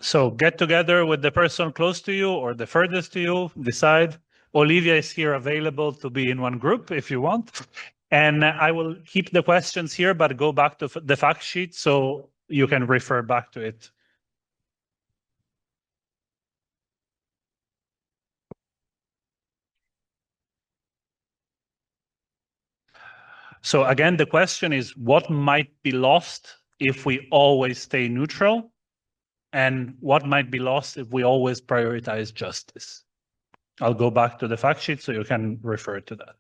So get together with the person close to you or the furthest to you, decide. Olivia is here available to be in one group if you want. And I will keep the questions here, but go back to the fact sheet so you can refer back to it. So again, the question is, what might be lost if we always stay neutral? And what might be lost if we always prioritize justice? I'll go back to the fact sheet so you can refer to that.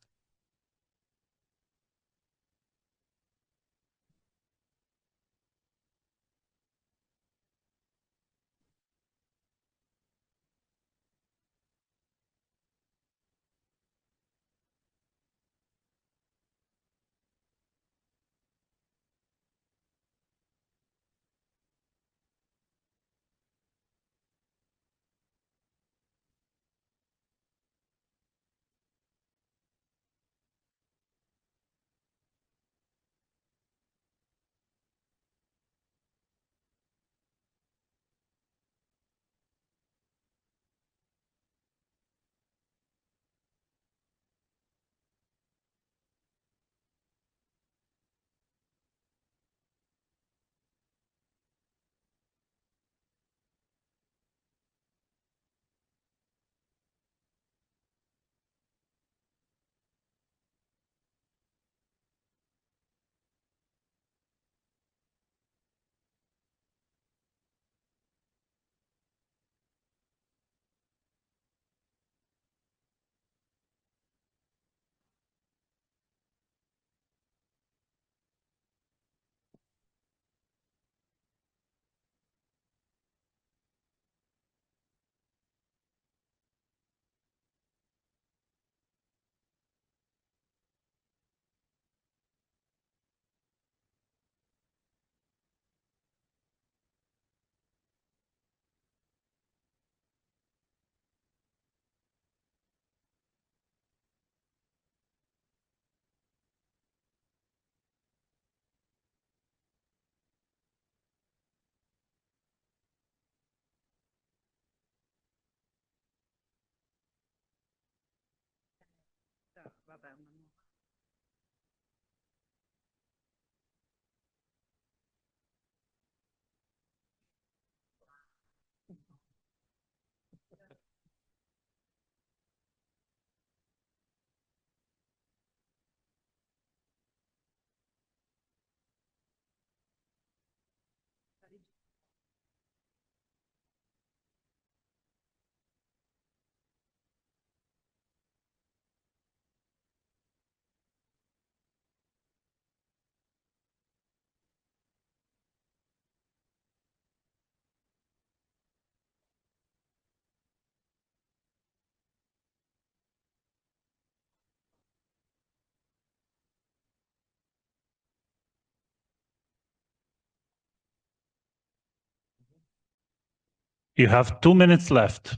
You have 2 minutes left.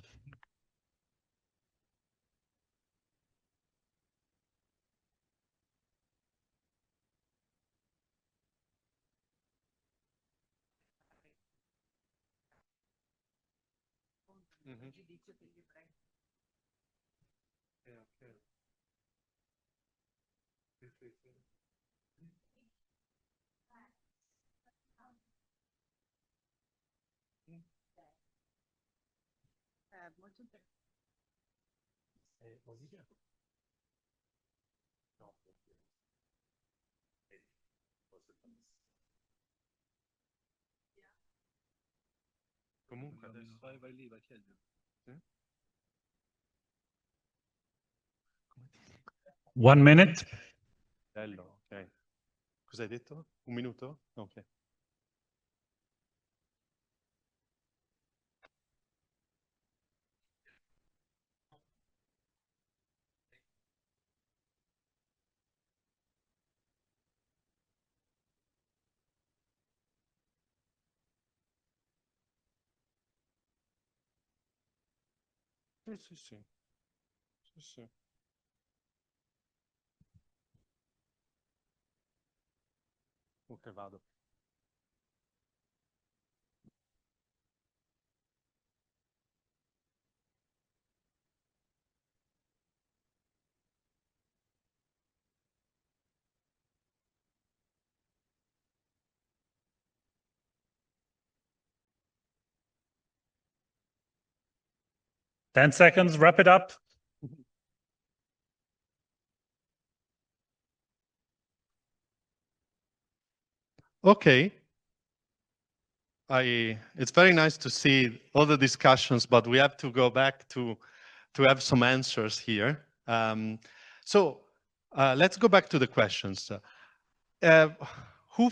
Comunque adesso vai lì, vai chiedere. Sì? 1 minute. Bello, ok. Cosa hai detto? Un minuto? Ok. Sì, sì. Sì, sì. Ok, vado. Ten seconds, wrap it up. Okay. It's very nice to see all the discussions, but we have to go back to have some answers here. So let's go back to the questions. Who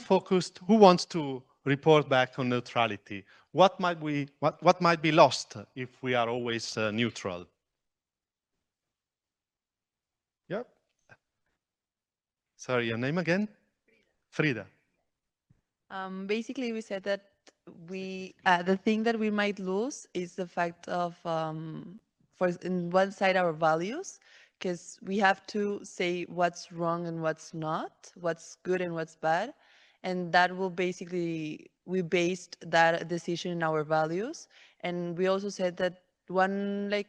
wants to report back on neutrality? What might be lost if we are always neutral? Yep. Sorry, your name again? Frida. Basically, we said that the thing that we might lose is the fact of, for in one side, our values, because we have to say what's wrong and what's not, what's good and what's bad, and that will basically, we based that decision in our values, and we also said that one like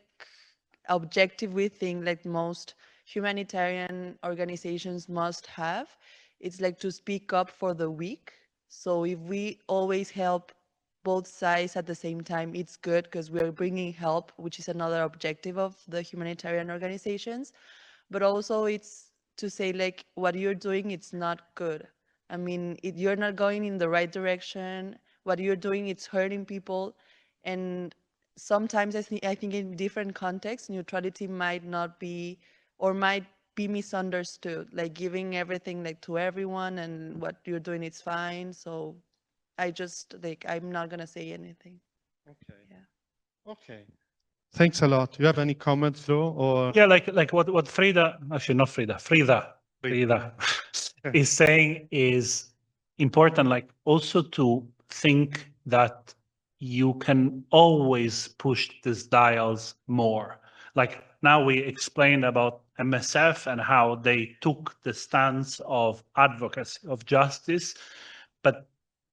objective we think like most humanitarian organizations must have, it's like to speak up for the weak. So if we always help both sides at the same time, it's good because we are bringing help, which is another objective of the humanitarian organizations. But also it's to say like what you're doing, it's not good. I mean, you're not going in the right direction. What you're doing, it's hurting people. And sometimes I think in different contexts, neutrality might not be, or might be misunderstood, like giving everything like to everyone and what you're doing is fine. So I just like, I'm not gonna say anything. Okay. Yeah. Okay. Thanks a lot. Do you have any comments, Flo? Or Yeah, like what Frida, actually not Frida, Frida is saying is important, like also to think that you can always push these dials more. Like now we explained about MSF and how they took the stance of advocacy, of justice, but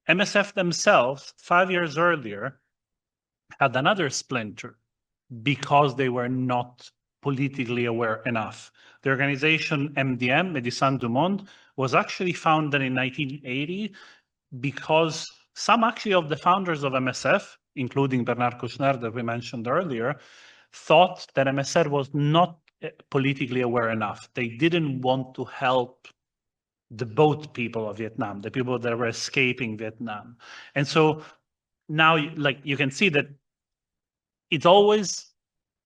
MSF themselves, 5 years earlier, had another splinter because they were not politically aware enough. The organization MDM, Médecins du Monde, was actually founded in 1980 because some actually of the founders of MSF, including Bernard Kouchner that we mentioned earlier, thought that MSF was not politically aware enough. They didn't want to help the boat people of Vietnam, the people that were escaping Vietnam. And so now, like you can see that it's always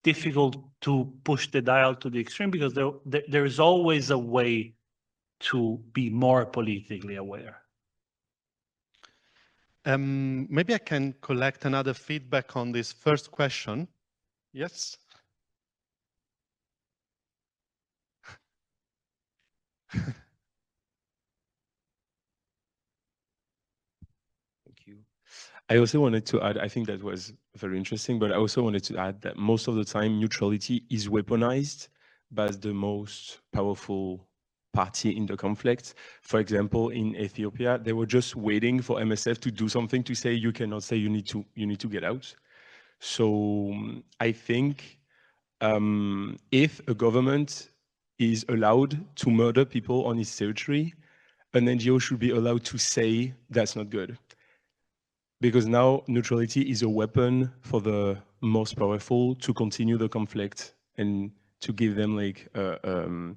difficult to push the dial to the extreme because there is always a way to be more politically aware. maybe I can collect another feedback on this first question. Yes. Thank you. I also wanted to add, I think that was very interesting, but I also wanted to add that most of the time neutrality is weaponized by the most powerful party in the conflict. For example, in Ethiopia, they were just waiting for MSF to do something to say, you cannot say you need to get out. So I think if a government is allowed to murder people on its territory, an NGO should be allowed to say that's not good. Because now neutrality is a weapon for the most powerful to continue the conflict and to give them like a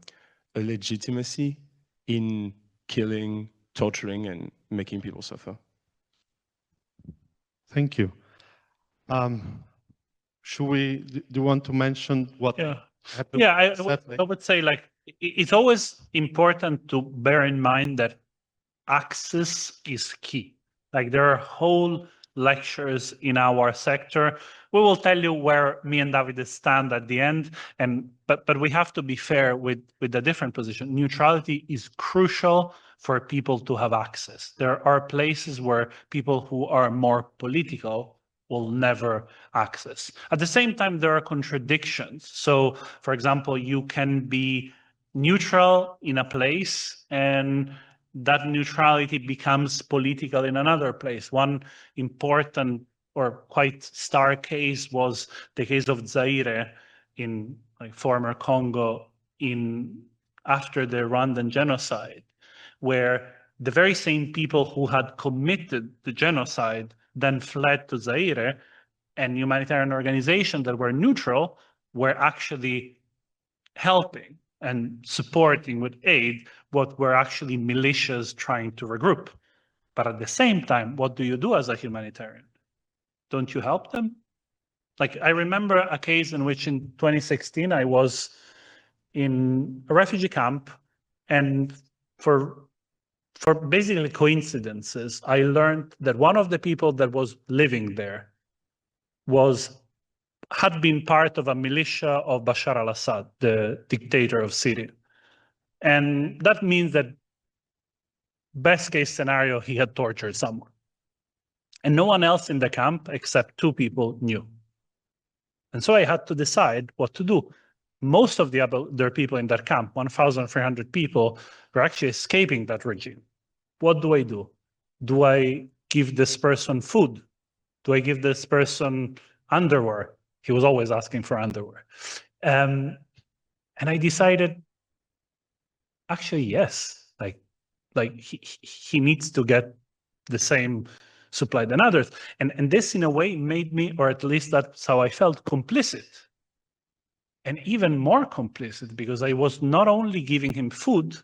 legitimacy in killing, torturing, and making people suffer. Thank you. Do you want to mention what happened? Yeah, I would say like it's always important to bear in mind that access is key. Like there are whole lectures in our sector. We will tell you where me and Davide stand at the end, but we have to be fair with a different position. Neutrality is crucial for people to have access. There are places where people who are more political will never access. At the same time, there are contradictions. So, for example, you can be neutral in a place and that neutrality becomes political in another place. One important or quite stark case was the case of Zaire in like former Congo after the Rwandan genocide, where the very same people who had committed the genocide then fled to Zaire, and humanitarian organizations that were neutral were actually helping and supporting with aid what were actually militias trying to regroup. But at the same time, what do you do as a humanitarian? Don't you help them? Like I remember a case in which in 2016, I was in a refugee camp, and for basically coincidences, I learned that one of the people that was living there had been part of a militia of Bashar al-Assad, the dictator of Syria. And that means that best case scenario, he had tortured someone. And no one else in the camp except 2 people knew. And so I had to decide what to do. Most of the other people in that camp, 1,300 people, were actually escaping that regime. What do I do? Do I give this person food? Do I give this person underwear? He was always asking for underwear. And I decided, actually, yes. Like he needs to get the same supply than others. And this, in a way, made me, or at least that's how I felt, complicit. And even more complicit, because I was not only giving him food,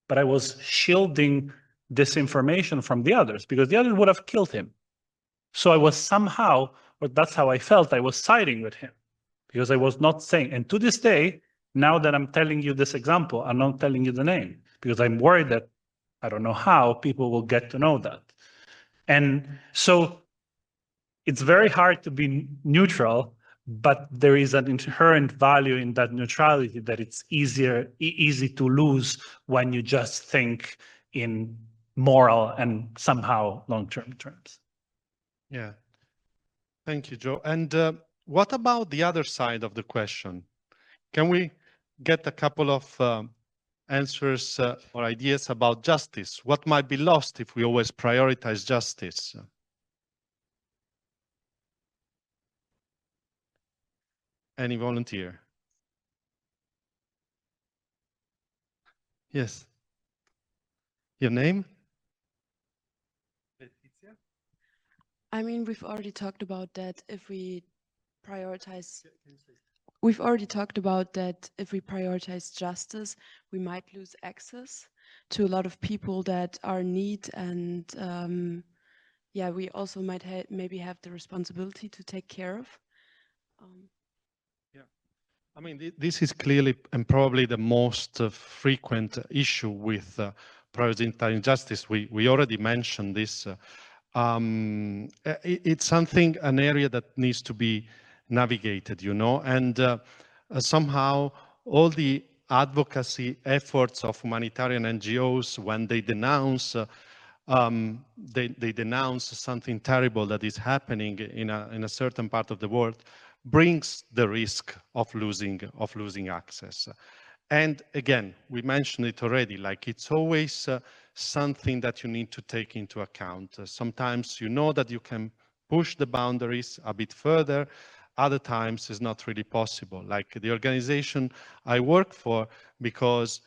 but I was shielding this information from the others, because the others would have killed him. So I was somehow, or that's how I felt, I was siding with him, because I was not saying, and to this day, now that I'm telling you this example, I'm not telling you the name, because I'm worried that I don't know how people will get to know that. And so it's very hard to be neutral, but there is an inherent value in that neutrality that it's easy to lose when you just think in moral and somehow long-term terms. Yeah. Thank you, Joe. And what about the other side of the question? Can we get a couple of answers or ideas about justice? What might be lost if we always prioritize justice? Any volunteer? Yes. Your name? I mean, we've already talked about that if we prioritize justice, we might lose access to a lot of people that are in need, and yeah, we also might maybe have the responsibility to take care of. Yeah, I mean, this is clearly and probably the most frequent issue with prioritizing justice. We already mentioned this. It's something, an area that needs to be navigated, you know, and somehow all the advocacy efforts of humanitarian NGOs, when they denounce they denounce something terrible that is happening in a certain part of the world, brings the risk of losing access. And again, we mentioned it already, like it's always something that you need to take into account. Sometimes you know that you can push the boundaries a bit further, other times it's not really possible. Like the organization I work for, because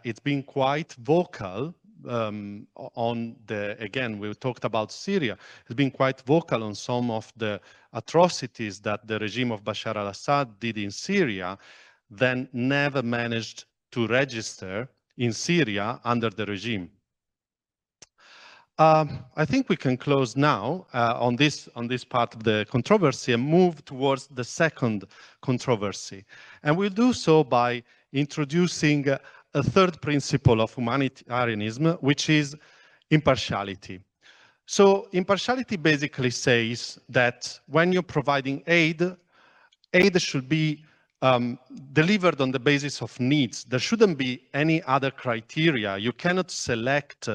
it's been quite vocal on the, again, we talked about Syria, it's been quite vocal on some of the atrocities that the regime of Bashar al-Assad did in Syria, then never managed to register in Syria under the regime. I think we can close now on this part of the controversy and move towards the second controversy. And we'll do so by introducing a third principle of humanitarianism, which is impartiality. So impartiality basically says that when you're providing aid, aid should be delivered on the basis of needs. There shouldn't be any other criteria. You cannot select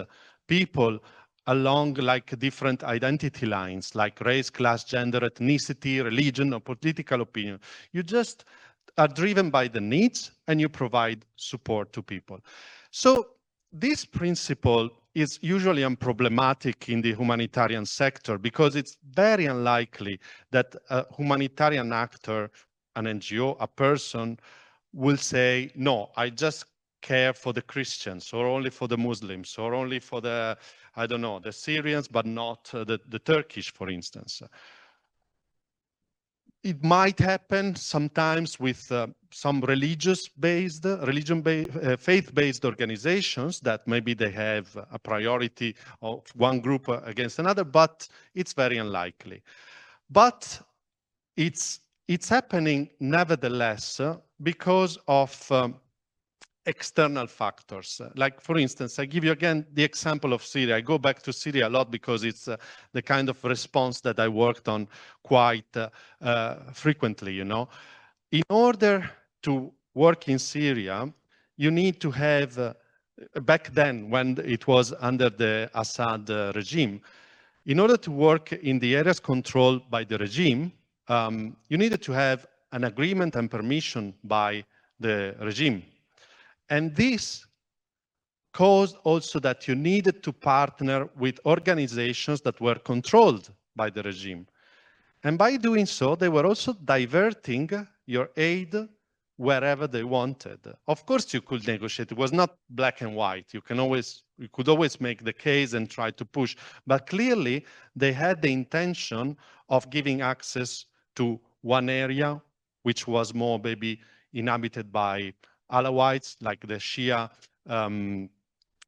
people along like different identity lines, like race, class, gender, ethnicity, religion, or political opinion. You just are driven by the needs and you provide support to people. So this principle is usually unproblematic in the humanitarian sector because it's very unlikely that a humanitarian actor, an NGO, a person will say, no, I just care for the Christians or only for the Muslims or only for the, I don't know, the Syrians, but not the Turkish, for instance. It might happen sometimes with some faith-based organizations that maybe they have a priority of one group against another, but it's very unlikely. But it's happening nevertheless because of external factors. Like, for instance, I give you again the example of Syria. I go back to Syria a lot because it's the kind of response that I worked on quite frequently, you know. In order to work in Syria, you need to have, back then when it was under the Assad regime, in order to work in the areas controlled by the regime, you needed to have an agreement and permission by the regime. And this caused also that you needed to partner with organizations that were controlled by the regime. And by doing so, they were also diverting your aid wherever they wanted. Of course, you could negotiate. It was not black and white. You could always make the case and try to push. But clearly, they had the intention of giving access to one area, which was more maybe inhabited by Alawites, like the Shia, the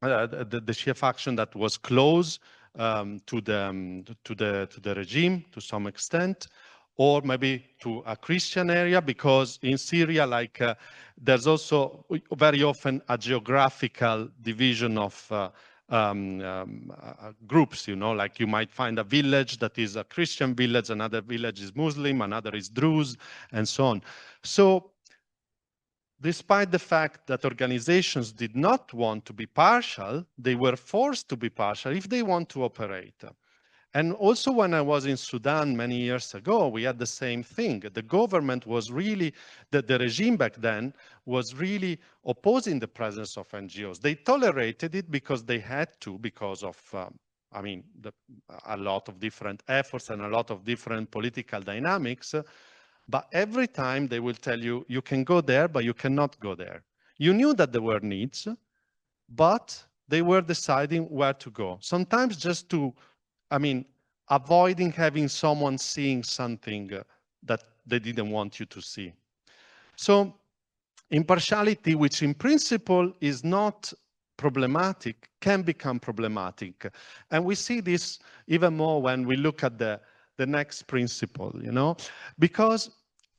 Shia faction that was close to the regime to some extent, or maybe to a Christian area, because in Syria, like there's also very often a geographical division of groups, you know, like you might find a village that is a Christian village, another village is Muslim, another is Druze, and so on. So despite the fact that organizations did not want to be partial, they were forced to be partial if they want to operate. And also when I was in Sudan many years ago, we had the same thing. The government was really, the regime back then was really opposing the presence of NGOs. They tolerated it because they had to, because of, I mean, a lot of different efforts and a lot of different political dynamics. But every time they will tell you, you can go there, but you cannot go there. You knew that there were needs, but they were deciding where to go. Sometimes just to, I mean, avoiding having someone seeing something that they didn't want you to see. So impartiality, which in principle is not problematic, can become problematic. And we see this even more when we look at the next principle, you know, because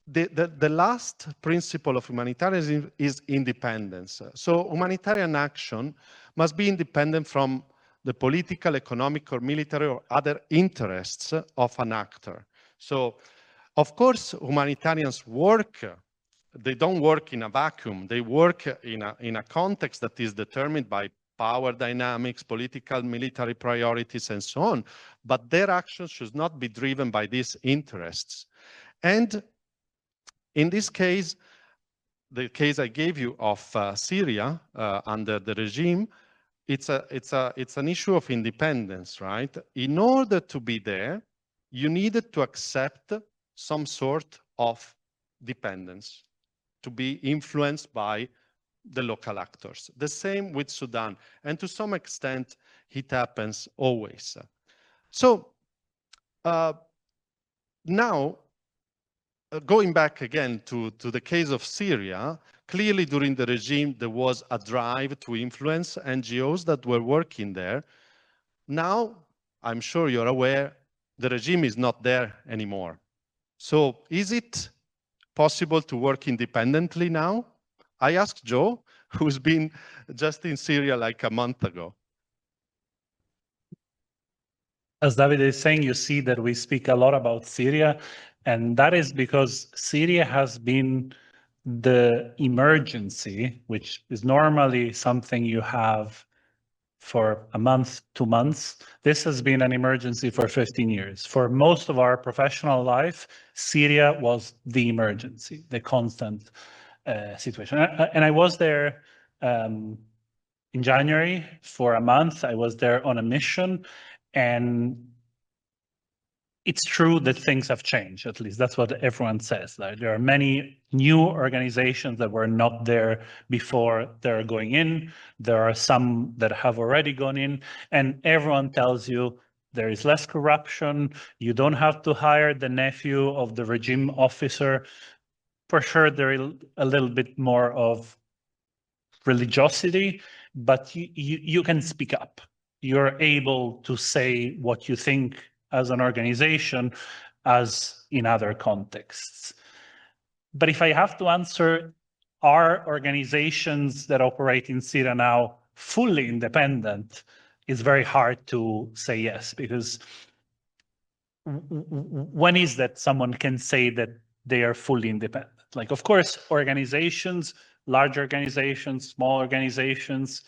the last principle of humanitarianism is independence. So humanitarian action must be independent from the political, economic, or military or other interests of an actor. So, of course, humanitarians work. They don't work in a vacuum. They work in a context that is determined by power dynamics, political, military priorities, and so on. But their actions should not be driven by these interests. And in this case, the case I gave you of Syria under the regime, it's an issue of independence, right? In order to be there, you needed to accept some sort of dependence, to be influenced by the local actors. The same with Sudan, and to some extent, it happens always. So now, going back again to the case of Syria, clearly during the regime, there was a drive to influence NGOs that were working there. Now, I'm sure you're aware, the regime is not there anymore. So is it possible to work independently now? I asked Joe, who's been just in Syria like a month ago. As Davide is saying, you see that we speak a lot about Syria, and that is because Syria has been the emergency, which is normally something you have for a month, 2 months. This has been an emergency for 15 years. For most of our professional life, Syria was the emergency, the constant situation. And I was there in January for a month. I was there on a mission, and it's true that things have changed. At least that's what everyone says. There are many new organizations that were not there before they're going in. There are some that have already gone in, and everyone tells you there is less corruption. You don't have to hire the nephew of the regime officer. For sure, there is a little bit more of religiosity, but you can speak up. You're able to say what you think as an organization, as in other contexts. But if I have to answer, are organizations that operate in Syria now fully independent? It's very hard to say yes, because when is that someone can say that they are fully independent? Like, of course, organizations, large organizations, small organizations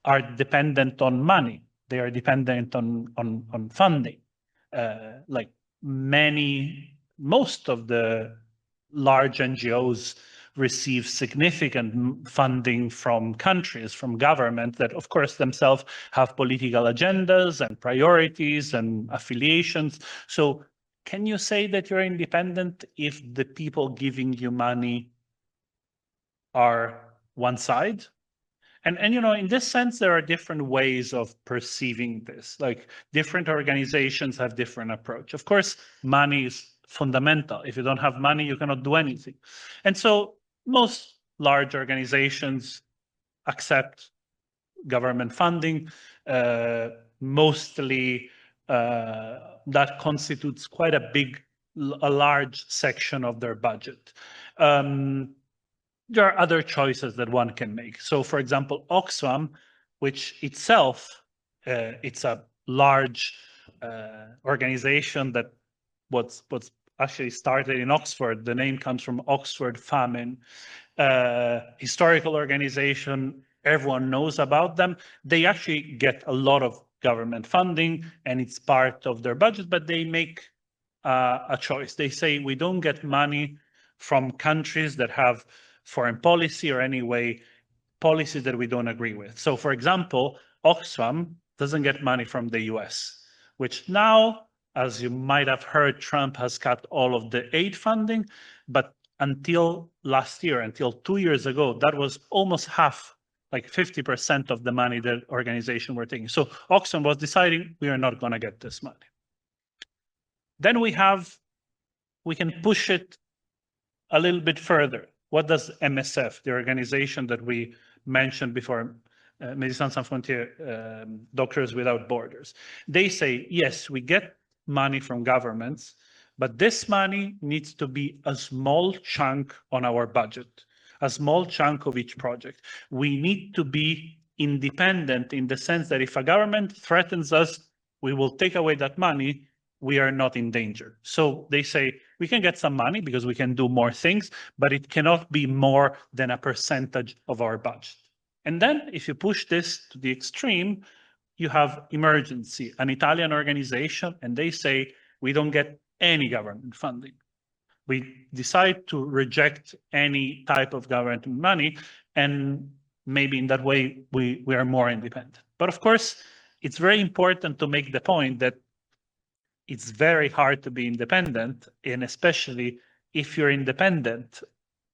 are dependent on money. They are dependent on funding. Like most of the large NGOs receive significant funding from countries, from government that, of course, themselves have political agendas and priorities and affiliations. So can you say that you're independent if the people giving you money are one side? And you know, in this sense, there are different ways of perceiving this. Like, different organizations have different approach. Of course, money is fundamental. If you don't have money, you cannot do anything. And so most large organizations accept government funding. Mostly that constitutes quite a large section of their budget. There are other choices that one can make. So, for example, Oxfam, which itself, it's a large organization that was actually started in Oxford. The name comes from Oxford famine. Historical organization, everyone knows about them. They actually get a lot of government funding, and it's part of their budget, but they make a choice. They say, we don't get money from countries that have foreign policy or any way policies that we don't agree with. So, for example, Oxfam doesn't get money from the US, which now, as you might have heard, Trump has cut all of the aid funding, but until last year, until 2 years ago, that was almost half, like 50% of the money that organization were taking. So Oxfam was deciding, we are not going to get this money. Then we can push it a little bit further. What does MSF, the organization that we mentioned before, Médecins Sans Frontières, Doctors Without Borders, they say, yes, we get money from governments, but this money needs to be a small chunk on our budget, a small chunk of each project. We need to be independent in the sense that if a government threatens us, we will take away that money, we are not in danger. So they say, we can get some money because we can do more things, but it cannot be more than a percentage of our budget. And then if you push this to the extreme, you have Emergency, an Italian organization, and they say, we don't get any government funding. We decide to reject any type of government money, and maybe in that way, we are more independent. But of course, it's very important to make the point that it's very hard to be independent, and especially if you're independent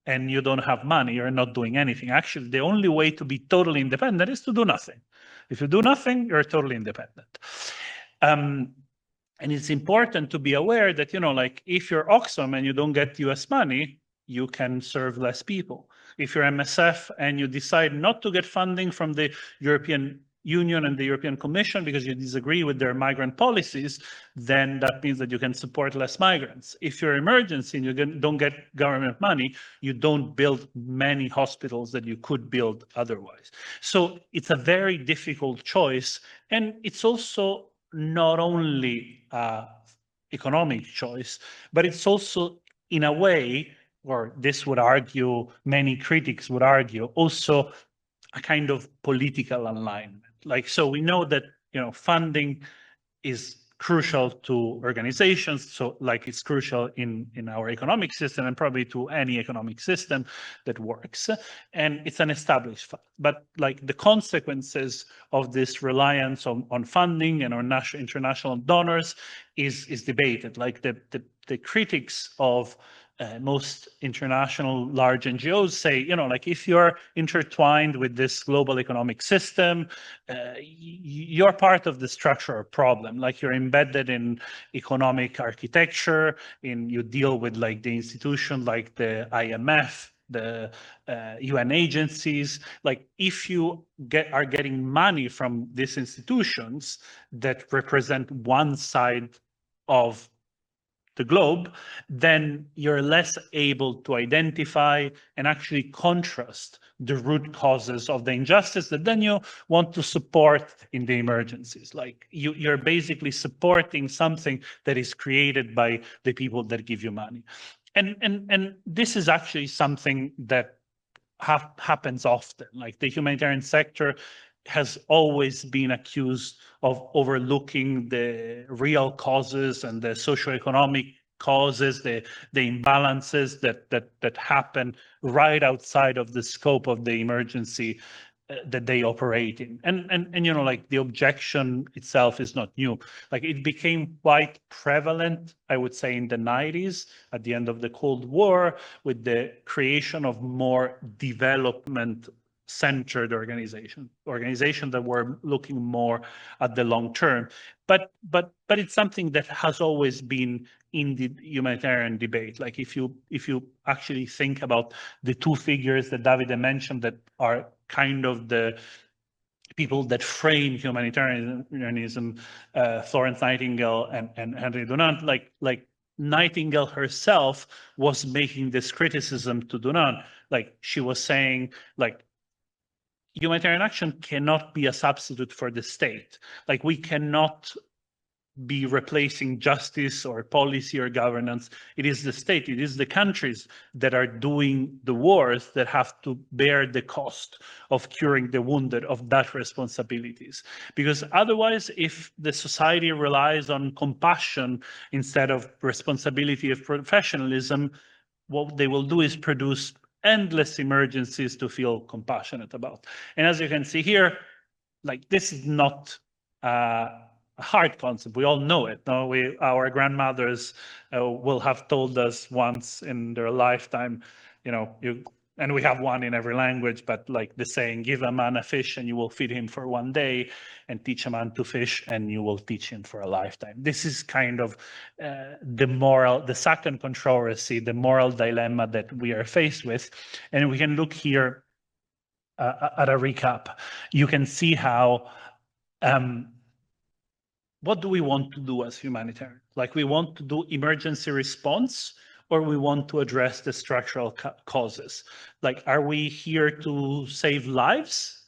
and you don't have money, you're not doing anything. Actually, the only way to be totally independent is to do nothing. If you do nothing, you're totally independent. And it's important to be aware that, you know, like if you're Oxfam and you don't get US money, you can serve less people. If you're MSF and you decide not to get funding from the European Union and the European Commission because you disagree with their migrant policies, then that means that you can support less migrants. If you're emergency and you don't get government money, you don't build many hospitals that you could build otherwise. So it's a very difficult choice. And it's also not only an economic choice, but it's also in a way, or this would argue, many critics would argue, also a kind of political alignment. Like, so we know that, funding is crucial to organizations. So like it's crucial in our economic system and probably to any economic system that works. And it's an established fact. But like the consequences of this reliance on funding and on international donors is debated. Like the critics of most international large NGOs say, like if you're intertwined with this global economic system, you're part of the structural problem. Like you're embedded in economic architecture, you deal with like the institution like the IMF, the UN agencies. Like if you are getting money from these institutions that represent one side of the globe, then you're less able to identify and actually contrast the root causes of the injustice that then you want to support in the emergencies. Like you're basically supporting something that is created by the people that give you money. And this is actually something that happens often. Like the humanitarian sector has always been accused of overlooking the real causes and the socioeconomic causes, the imbalances that happen right outside of the scope of the emergency that they operate in. And like the objection itself is not new. Like it became quite prevalent, I would say, in the 90s, at the end of the Cold War, with the creation of more development-centered organizations that were looking more at the long term. But it's something that has always been in the humanitarian debate. Like if you actually think about the two figures that Davide mentioned that are kind of the people that frame humanitarianism, Florence Nightingale and Henry Dunant, like Nightingale herself was making this criticism to Dunant. Like she was saying, like, humanitarian action cannot be a substitute for the state. Like we cannot be replacing justice or policy or governance. It is the state, it is the countries that are doing the wars that have to bear the cost of curing the wounded, of that responsibilities. Because otherwise, if the society relies on compassion instead of responsibility of professionalism, what they will do is produce endless emergencies to feel compassionate about. And as you can see here, like this is not a hard concept. We all know it. No, our grandmothers will have told us once in their lifetime, and we have one in every language, but like the saying, give a man a fish and you will feed him for one day, and teach a man to fish and you will teach him for a lifetime. This is kind of the second controversy, the moral dilemma that we are faced with. And we can look here at a recap. You can see how what do we want to do as humanitarians? Like we want to do emergency response, or we want to address the structural causes? Like, are we here to save lives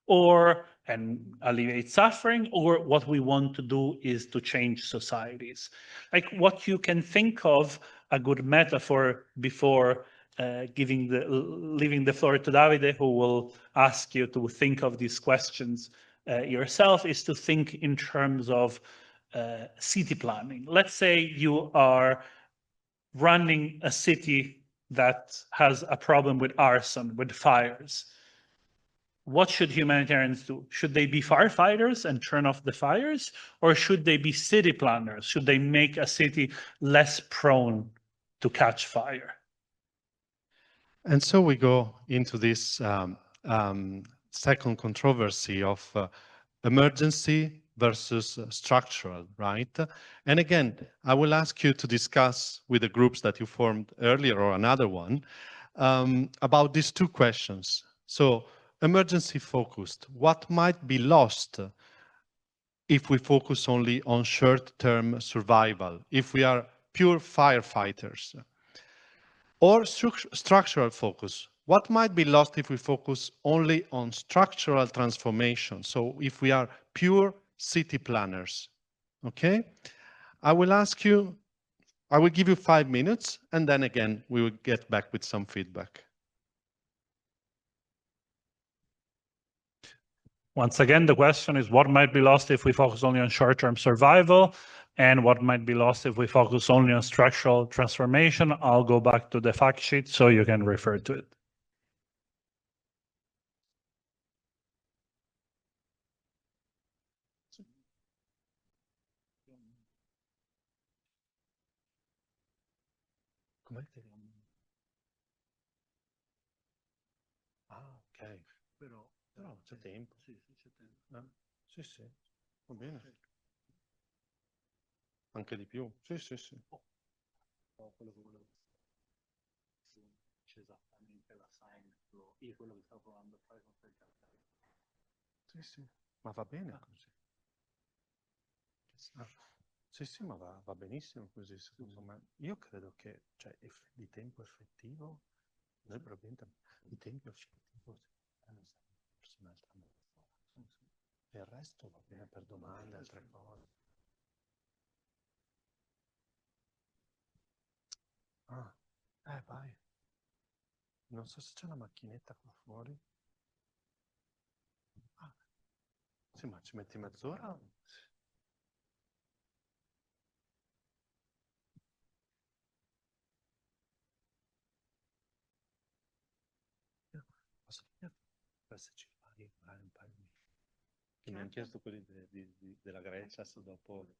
and alleviate suffering, or what we want to do is to change societies? Like what you can think of, a good metaphor before leaving the floor to Davide, who will ask you to think of these questions yourself, is to think in terms of city planning. Let's say you are running a city that has a problem with arson, with fires. What should humanitarians do? Should they be firefighters and turn off the fires? Or should they be city planners? Should they make a city less prone to catch fire? And so we go into this second controversy of emergency versus structural, right? And again, I will ask you to discuss with the groups that you formed earlier or another one about these two questions. So emergency focused. What might be lost if we focus only on short-term survival, if we are pure firefighters? Or structural focus. What might be lost if we focus only on structural transformation? So if we are pure city planners, okay? I will give you 5 minutes, and then again, we will get back with some feedback. Once again, the question is what might be lost if we focus only on short-term survival, and what might be lost if we focus only on structural transformation. I'll go back to the fact sheet so you can refer to it. Ah, ok. Però c'è tempo. Sì, c'è tempo. Sì, sì, va bene. Anche di più. Sì, sì, sì. Quello che volevo c'è esattamente la sign, io quello che stavo provando a fare con quel cartello. Sì, sì, ma va bene così. Sì, sì, ma va benissimo così, secondo me. Io credo che, cioè, di tempo effettivo, noi probabilmente di tempo effettivo forse un'altra mezz'ora. E il resto va bene per domande, altre cose. Ah, vai. Non so se c'è una macchinetta qua fuori. Ah, sì, ma ci metti mezz'ora? Posso dire se ci fai un paio di... Che mi hanno chiesto quelli della Grecia, se dopo...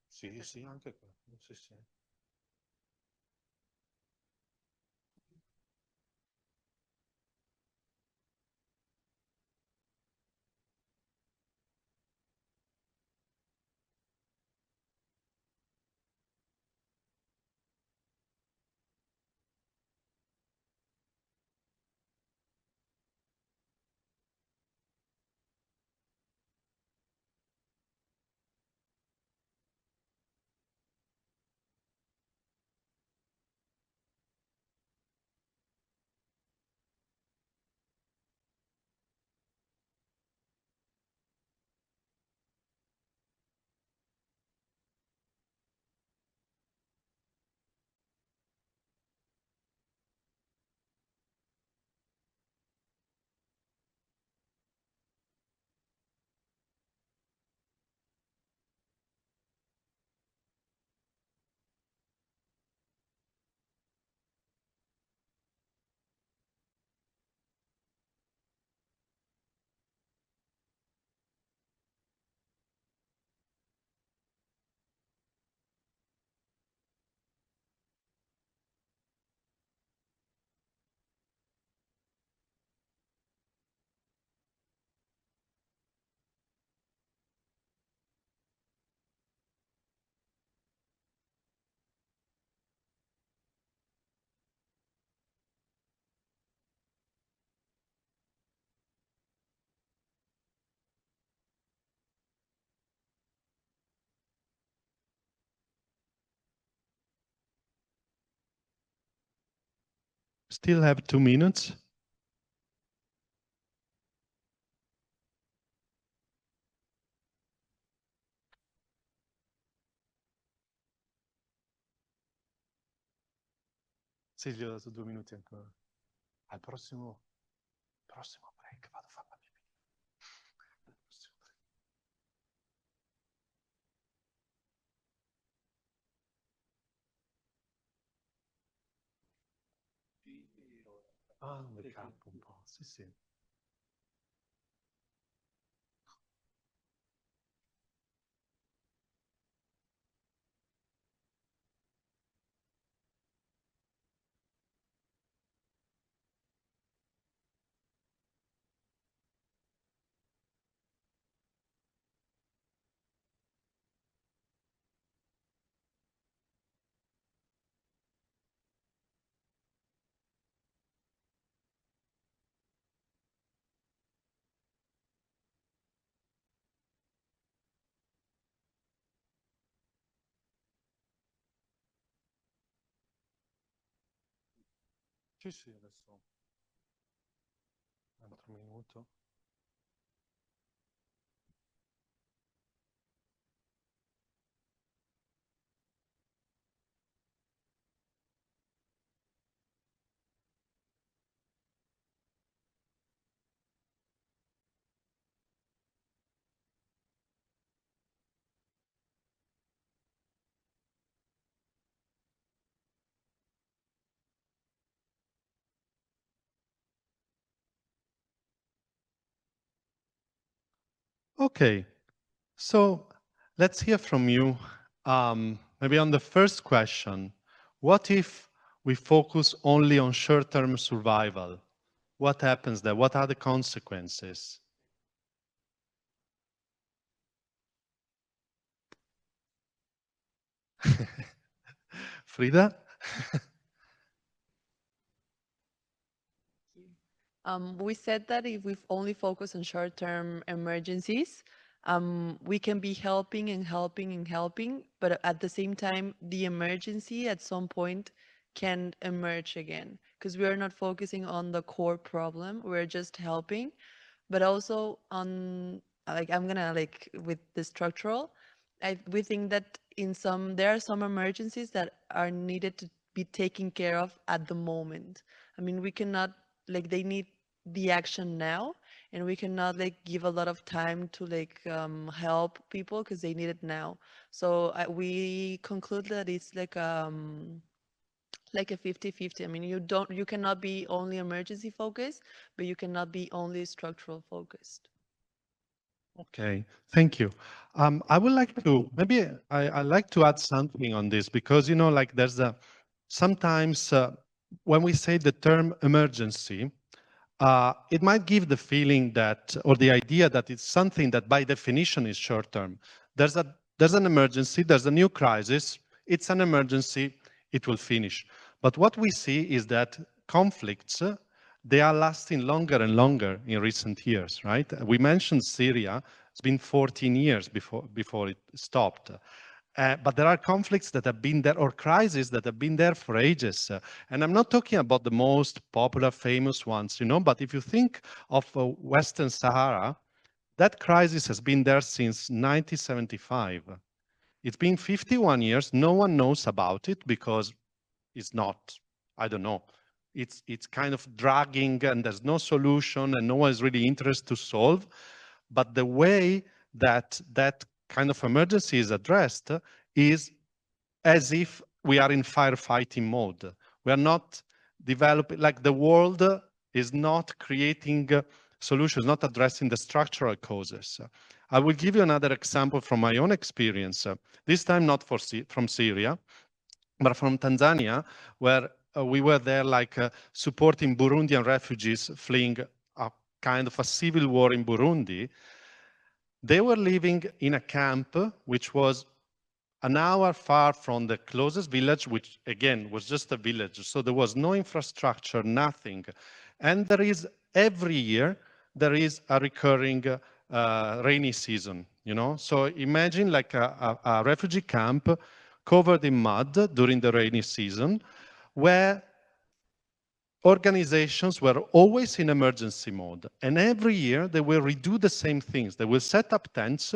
Sì, sì, anche quello. Sì, sì. Still have 2 minutes. Sì, gli ho dato 2 minuti ancora. Al prossimo break vado a fare la pipì. Ah, un backup un po', sì, sì. Sì, sì, adesso. Un altro minuto. Okay, so let's hear from you. Maybe on the first question, what if we focus only on short-term survival? What happens there? What are the consequences? Frida? We said that if we only focus on short-term emergencies, we can be helping and helping and helping, but at the same time, the emergency at some point can emerge again because we are not focusing on the core problem. We're just helping, but also on like I'm gonna like with the structural. We think that there are some emergencies that are needed to be taken care of at the moment. I mean, we cannot like they need the action now, and we cannot like give a lot of time to like help people because they need it now. So we conclude that it's like a 50-50. I mean, you cannot be only emergency focused, but you cannot be only structural focused. Okay, thank you. I would like to, maybe I like to add something on this because, like there's sometimes when we say the term emergency, it might give the feeling that, or the idea that it's something that by definition is short term. There's an emergency, there's a new crisis, it's an emergency, it will finish. But what we see is that conflicts, they are lasting longer and longer in recent years, right? We mentioned Syria, it's been 14 years before it stopped. But there are conflicts that have been there, or crises that have been there for ages. And I'm not talking about the most popular, famous ones, but if you think of Western Sahara, that crisis has been there since 1975. It's been 51 years. No one knows about it because it's not, I don't know, it's kind of dragging and there's no solution and no one is really interested to solve. But the way that kind of emergency is addressed is as if we are in firefighting mode. We are not developing, like the world is not creating solutions, not addressing the structural causes. I will give you another example from my own experience, this time not from Syria, but from Tanzania, where we were there supporting Burundian refugees fleeing a kind of a civil war in Burundi. They were living in a camp which was an hour far from the closest village, which again was just a village. So there was no infrastructure, nothing. And every year, there is a recurring rainy season, So imagine like a refugee camp covered in mud during the rainy season, where organizations were always in emergency mode. And every year they will redo the same things. They will set up tents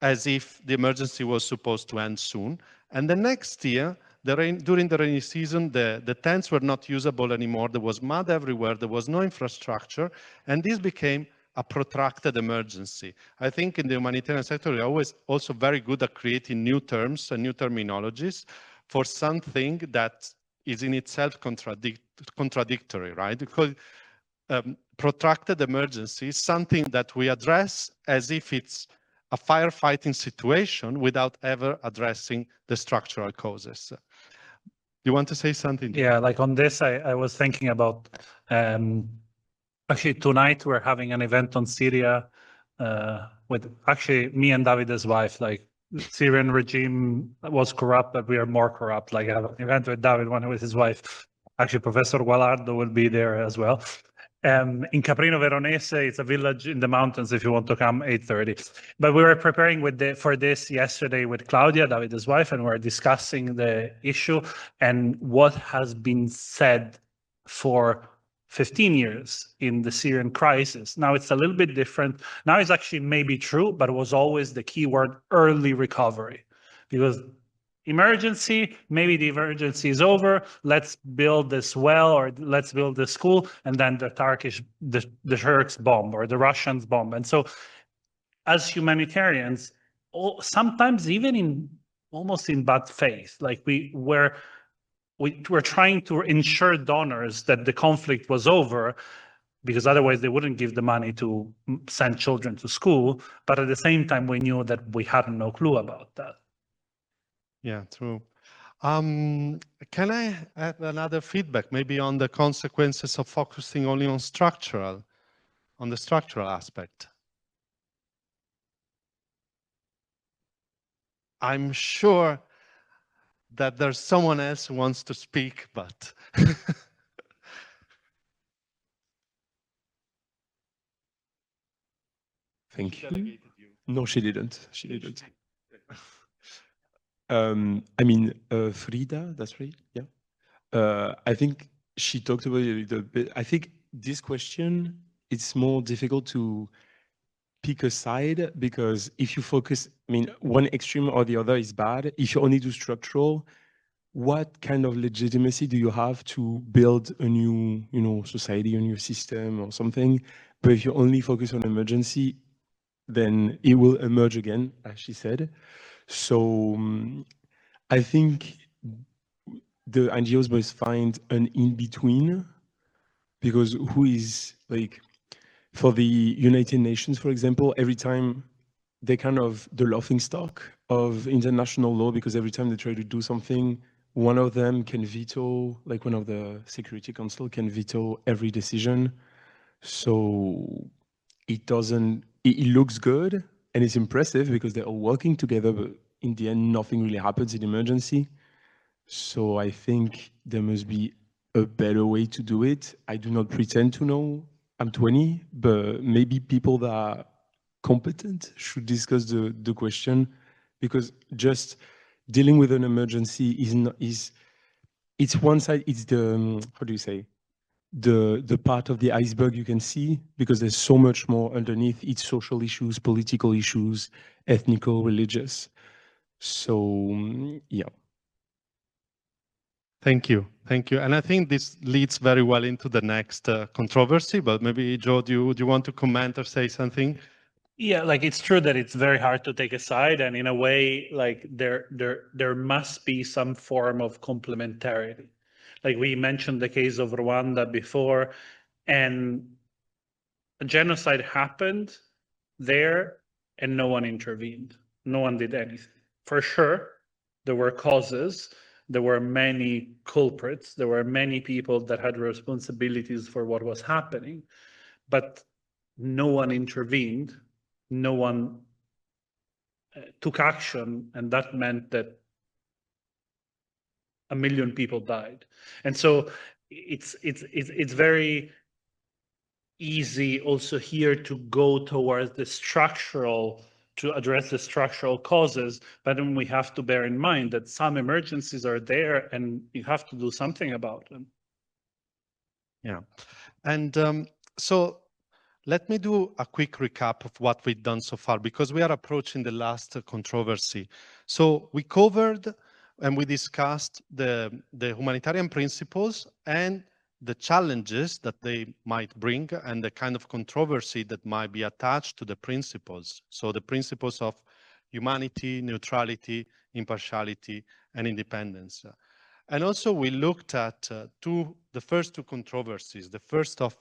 as if the emergency was supposed to end soon. And the next year, during the rainy season, the tents were not usable anymore. There was mud everywhere. There was no infrastructure. And this became a protracted emergency. I think in the humanitarian sector, we're always also very good at creating new terms and new terminologies for something that is in itself contradictory, right? Because protracted emergency is something that we address as if it's a firefighting situation without ever addressing the structural causes. Do you want to say something? Yeah, like on this, I was thinking about, actually tonight we're having an event on Syria with actually me and Davide's wife. Like the Syrian regime was corrupt, but we are more corrupt. Like I have an event with David, one with his wife. Actually, Professor Gualardo will be there as well. In Caprino Veronese, it's a village in the mountains if you want to come, 8:30. But we were preparing for this yesterday with Claudia, Davide's wife, and we're discussing the issue and what has been said for 15 years in the Syrian crisis. Now it's a little bit different. Now it's actually maybe true, but it was always the key word, early recovery. Because emergency, maybe the emergency is over, let's build this well or let's build this school, and then the Turks bomb or the Russians bomb. And so as humanitarians, sometimes even almost in bad faith, like we're trying to ensure donors that the conflict was over, because otherwise they wouldn't give the money to send children to school. But at the same time, we knew that we had no clue about that. Yeah, true. Can I add another feedback, maybe on the consequences of focusing only on the structural aspect? I'm sure that there's someone else who wants to speak, but thank you. No, she didn't. She didn't. I mean, Frida, that's right. Yeah. I think she talked about it a little bit. I think this question, it's more difficult to pick a side, because if you focus, I mean, one extreme or the other is bad. If you only do structural, what kind of legitimacy do you have to build a new, society, a new system or something? But if you only focus on emergency, then it will emerge again, as she said. So I think the NGOs must find an in-between, because who is like, for the United Nations, for example, every time they kind of the laughing stock of international law, because every time they try to do something, one of them can veto, like one of the Security Council can veto every decision. So it looks good and it's impressive because they're all working together, but in the end, nothing really happens in emergency. So I think there must be a better way to do it. I do not pretend to know. I'm 20, but maybe people that are competent should discuss the question, because just dealing with an emergency it's one side, it's the, how do you say, the part of the iceberg you can see, because there's so much more underneath. It's social issues, political issues, ethnical, religious. So yeah. Thank you. Thank you. And I think this leads very well into the next controversy, but maybe Joe, do you want to comment or say something? Yeah, like it's true that it's very hard to take a side, and in a way, like there must be some form of complementarity. Like we mentioned the case of Rwanda before, and a genocide happened there and no one intervened. No one did anything. For sure, there were causes, there were many culprits, there were many people that had responsibilities for what was happening, but no one intervened, no one took action, and that meant that 1 million people died. And so it's very easy also here to go towards the structural, to address the structural causes, but then we have to bear in mind that some emergencies are there and you have to do something about them. Yeah, and so let me do a quick recap of what we've done so far, because we are approaching the last controversy. So we covered and we discussed the humanitarian principles and the challenges that they might bring and the kind of controversy that might be attached to the principles. So the principles of humanity, neutrality, impartiality, and independence. And also we looked at the first two controversies, the first of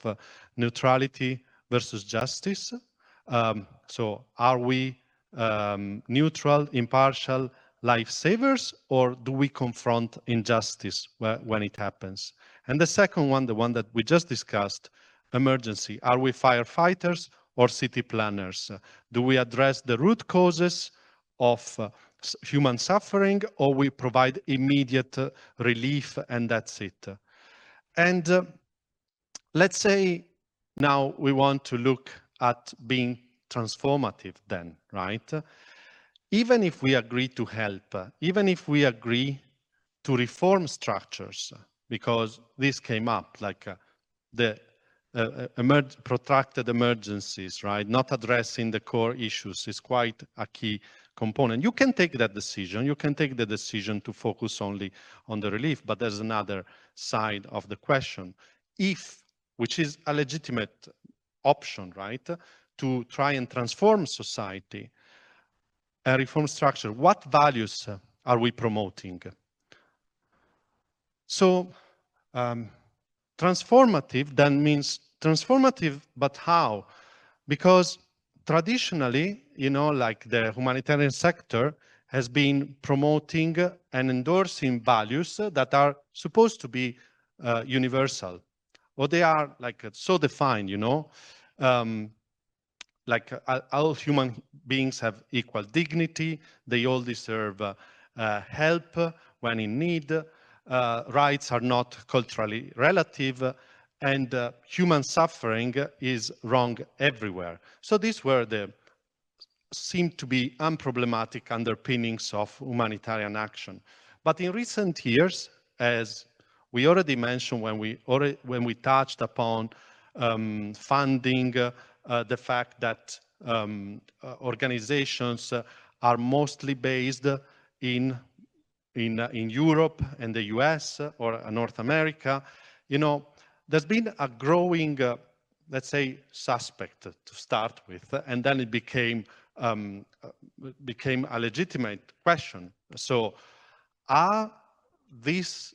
neutrality versus justice. So are we neutral, impartial lifesavers, or do we confront injustice when it happens? And the second one, the one that we just discussed, emergency. Are we firefighters or city planners? Do we address the root causes of human suffering, or we provide immediate relief and that's it? And let's say now we want to look at being transformative then, right? Even if we agree to help, even if we agree to reform structures, because this came up, like the protracted emergencies, right? Not addressing the core issues is quite a key component. You can take that decision. You can take the decision to focus only on the relief, but there's another side of the question. If, which is a legitimate option, right? To try and transform society and reform structure, what values are we promoting? So transformative then means transformative, but how? Because traditionally, you know, like the humanitarian sector has been promoting and endorsing values that are supposed to be universal, or they are like so defined, you know, like all human beings have equal dignity, they all deserve help when in need, rights are not culturally relative, and human suffering is wrong everywhere. So these were the seem to be unproblematic underpinnings of humanitarian action. But in recent years, as we already mentioned when we touched upon funding, the fact that organizations are mostly based in Europe and the US or North America, you know, there's been a growing, let's say, suspect to start with, and then it became a legitimate question. So are these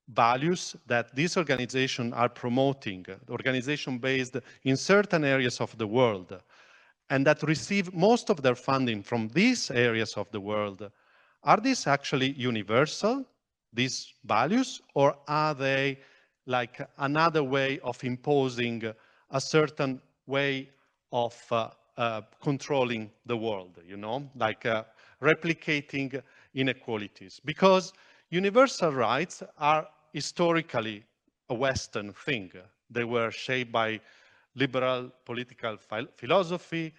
values that these organizations are promoting, organization based in certain areas of the world, and that receive most of their funding from these areas of the world, are these actually universal, these values, or are they like another way of imposing a certain way of controlling the world, you know, like replicating inequalities? Because universal rights are historically a Western thing. They were shaped by liberal political philosophy.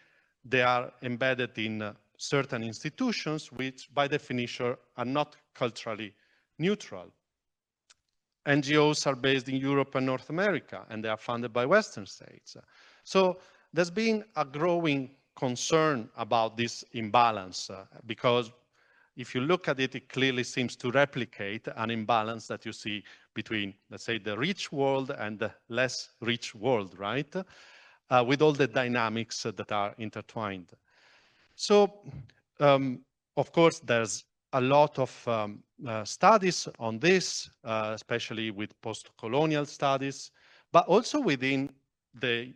They are embedded in certain institutions, which by definition are not culturally neutral. NGOs are based in Europe and North America, and they are funded by Western states. So there's been a growing concern about this imbalance, because if you look at it, it clearly seems to replicate an imbalance that you see between, let's say, the rich world and the less rich world, right? With all the dynamics that are intertwined. So, of course, there's a lot of studies on this, especially with post-colonial studies, but also within the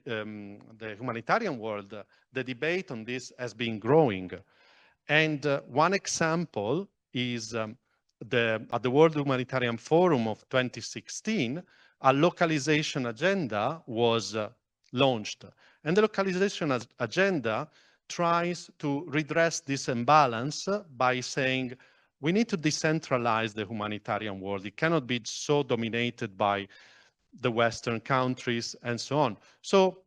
humanitarian world, the debate on this has been growing. And one example is at the World Humanitarian Forum of 2016, a localization agenda was launched. And the localization agenda tries to redress this imbalance by saying we need to decentralize the humanitarian world. It cannot be so dominated by the Western countries and so on. So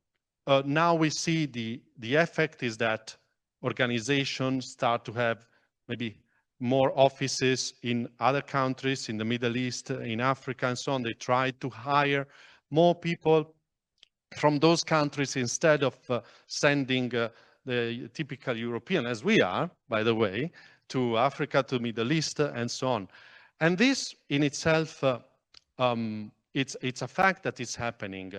now we see the effect is that organizations start to have maybe more offices in other countries, in the Middle East, in Africa, and so on. They try to hire more people from those countries instead of sending the typical European, as we are, by the way, to Africa, to Middle East, and so on. And this in itself, it's a fact that is happening.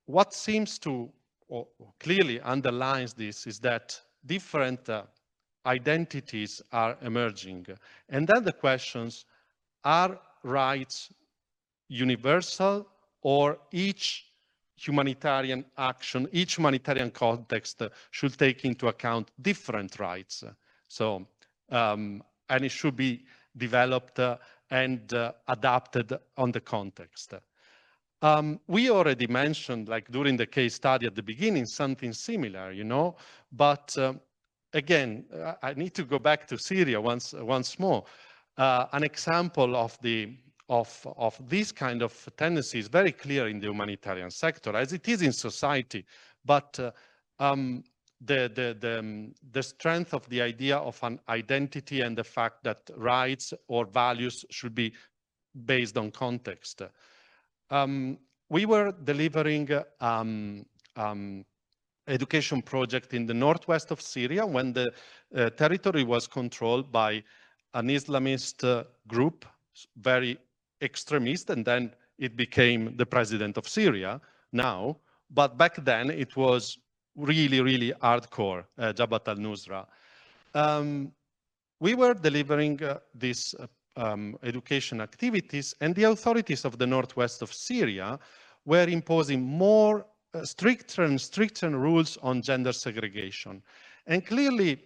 What seems to or clearly underlines this is that different identities are emerging. And then the questions, are rights universal, or each humanitarian action, each humanitarian context should take into account different rights? So, and it should be developed and adapted on the context. We already mentioned, like during the case study at the beginning, something similar, you know, but again, I need to go back to Syria once more. An example of this kind of tendency is very clear in the humanitarian sector, as it is in society, but the strength of the idea of an identity and the fact that rights or values should be based on context. We were delivering education project in the northwest of Syria when the territory was controlled by an Islamist group, very extremist, and then it became the president of Syria now. But back then it was really, really hardcore, Jabhat al-Nusra. We were delivering these education activities, and the authorities of the northwest of Syria were imposing more stricter and stricter rules on gender segregation. And clearly,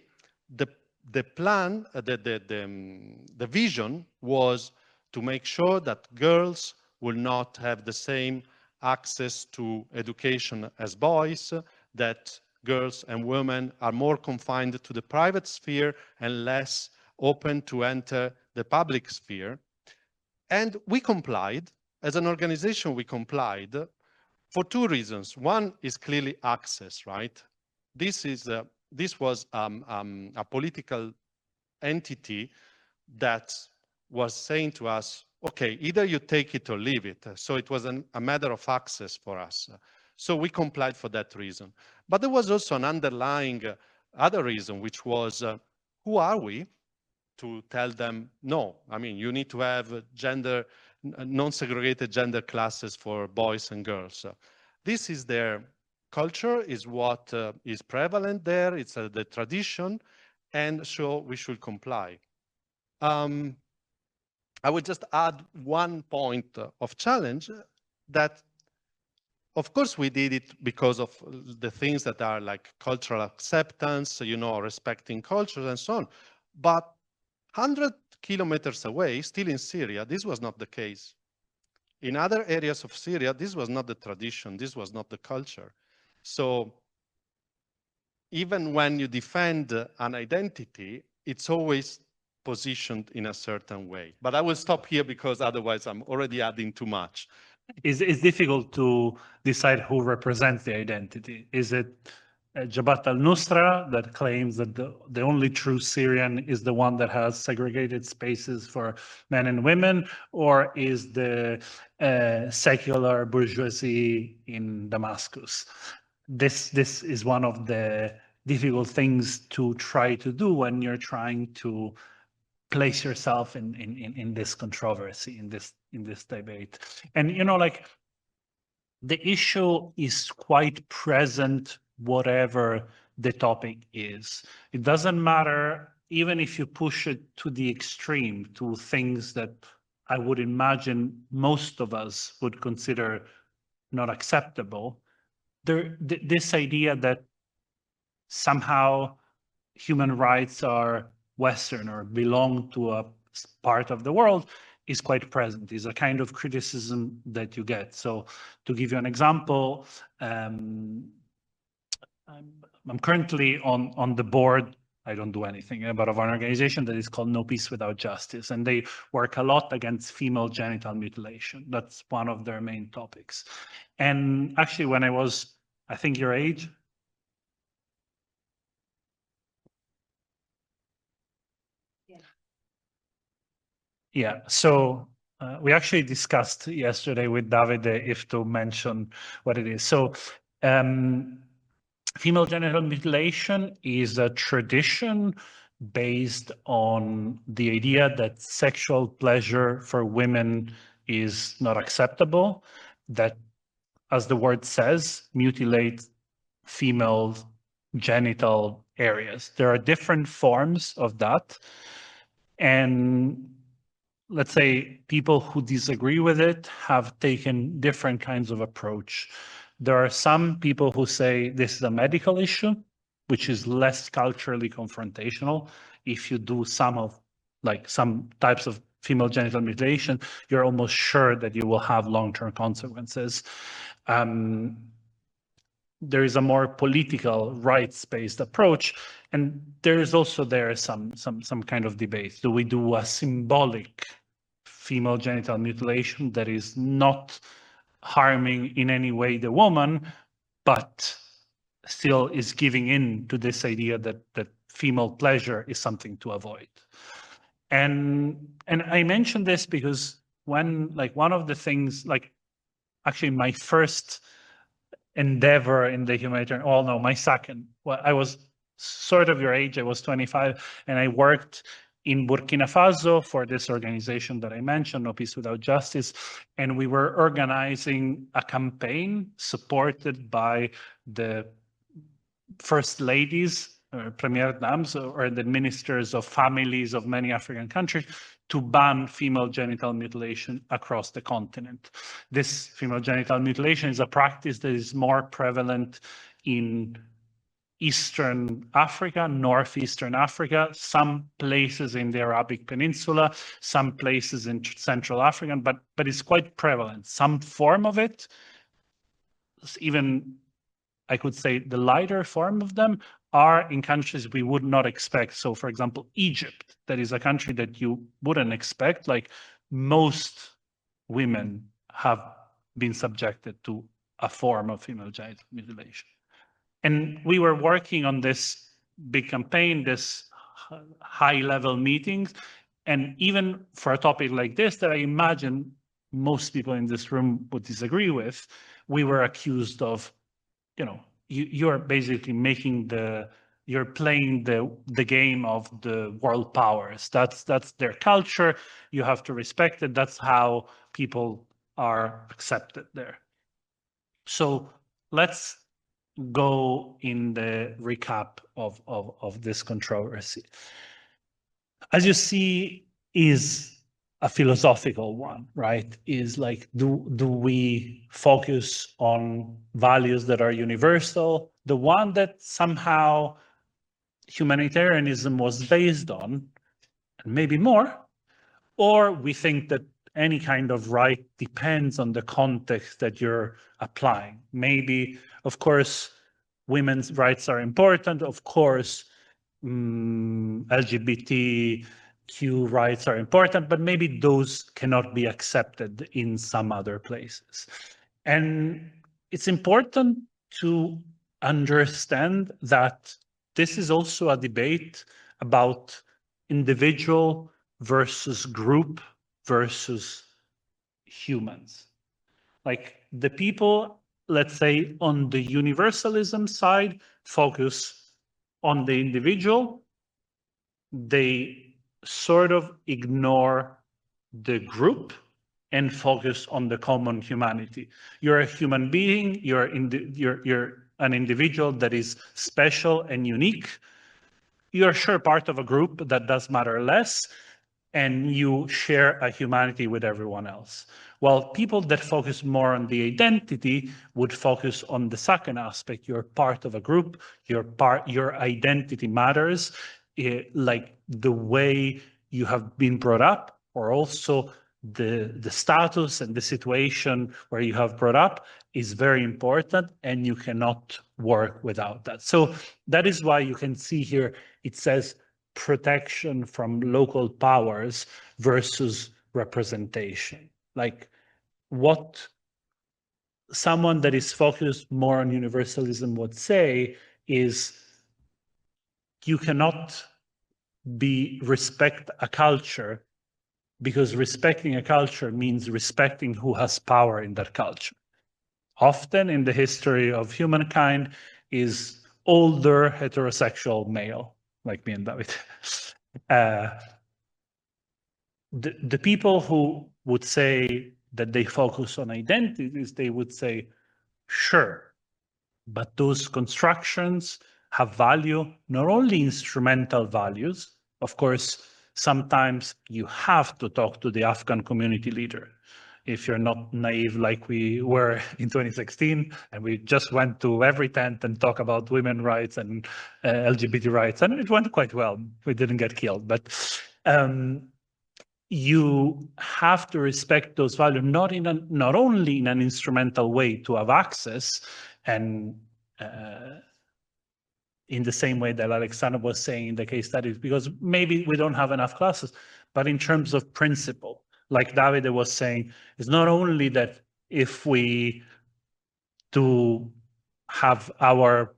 the plan, the vision was to make sure that girls will not have the same access to education as boys, that girls and women are more confined to the private sphere and less open to enter the public sphere. And we complied. As an organization, we complied for two reasons. One is clearly access, right? This was a political entity that was saying to us, okay, either you take it or leave it. So it was a matter of access for us. So we complied for that reason. But there was also an underlying other reason, which was, who are we to tell them, no, I mean, you need to have non-segregated gender classes for boys and girls. This is their culture, is what is prevalent there, it's the tradition, and so we should comply. I would just add one point of challenge that, of course, we did it because of the things that are like cultural acceptance, you know, respecting cultures and so on. But 100 kilometers away, still in Syria, this was not the case. In other areas of Syria, this was not the tradition, this was not the culture. So even when you defend an identity, it's always positioned in a certain way. But I will stop here because otherwise I'm already adding too much. It's difficult to decide who represents the identity. Is it Jabhat al-Nusra that claims that the only true Syrian is the one that has segregated spaces for men and women, or is the secular bourgeoisie in Damascus? This is one of the difficult things to try to do when you're trying to place yourself in this controversy, in this debate. And you know, like, the issue is quite present whatever the topic is. It doesn't matter, even if you push it to the extreme, to things that I would imagine most of us would consider not acceptable. This idea that somehow human rights are Western or belong to a part of the world is quite present, is a kind of criticism that you get. So to give you an example, I'm currently on the board, I don't do anything, but of an organization that is called No Peace Without Justice, and they work a lot against female genital mutilation. That's one of their main topics. And actually, when I was, I think your age, yeah, so we actually discussed yesterday with Davide if to mention what it is. So female genital mutilation is a tradition based on the idea that sexual pleasure for women is not acceptable, that, as the word says, mutilate female genital areas. There are different forms of that. And let's say people who disagree with it have taken different kinds of approach. There are some people who say this is a medical issue, which is less culturally confrontational. If you do some types of female genital mutilation, you're almost sure that you will have long-term consequences. There is a more political, rights-based approach, and there is also some kind of debate. Do we do a symbolic female genital mutilation that is not harming in any way the woman, but still is giving in to this idea that female pleasure is something to avoid? And I mention this because when like one of the things, like actually my first endeavor in the humanitarian, well, no, my second, well, I was sort of your age, I was 25, and I worked in Burkina Faso for this organization that I mentioned, No Peace Without Justice, and we were organizing a campaign supported by the first ladies, premier dames, or the ministers of families of many African countries, to ban female genital mutilation across the continent. This female genital mutilation is a practice that is more prevalent in Eastern Africa, Northeastern Africa, some places in the Arabic Peninsula, some places in Central Africa, but it's quite prevalent. Some form of it, even I could say the lighter form of them, are in countries we would not expect. So for example, Egypt, that is a country that you wouldn't expect, like most women have been subjected to a form of female genital mutilation. And we were working on this big campaign, this high-level meetings, and even for a topic like this that I imagine most people in this room would disagree with, we were accused of, you know, you're basically making you're playing the game of the world powers. That's their culture. You have to respect it. That's how people are accepted there. So let's go in the recap of this controversy. As you see, is a philosophical one, right? Is like, do we focus on values that are universal? The one that somehow humanitarianism was based on, and maybe more, or we think that any kind of right depends on the context that you're applying. Maybe, of course, women's rights are important. Of course, LGBTQ rights are important, but maybe those cannot be accepted in some other places. And it's important to understand that this is also a debate about individual versus group versus humans. Like the people, let's say, on the universalism side, focus on the individual. They sort of ignore the group and focus on the common humanity. You're a human being, you're an individual that is special and unique. You're sure part of a group that does matter less, and you share a humanity with everyone else. While people that focus more on the identity would focus on the second aspect. You're part of a group, your identity matters, like the way you have been brought up, or also the status and the situation where you have brought up is very important, and you cannot work without that. So that is why you can see here, it says protection from local powers versus representation. Like what someone that is focused more on universalism would say is you cannot respect a culture, because respecting a culture means respecting who has power in that culture. Often in the history of humankind is older heterosexual male, like me and David. The people who would say that they focus on identities, they would say, sure, but those constructions have value, not only instrumental values. Of course, sometimes you have to talk to the Afghan community leader. If you're not naive like we were in 2016, and we just went to every tent and talk about women's rights and LGBT rights, and it went quite well. We didn't get killed, but you have to respect those values, not only in an instrumental way to have access, and in the same way that Alexander was saying in the case studies, because maybe we don't have enough classes, but in terms of principle, like Davide was saying, it's not only that if we do have our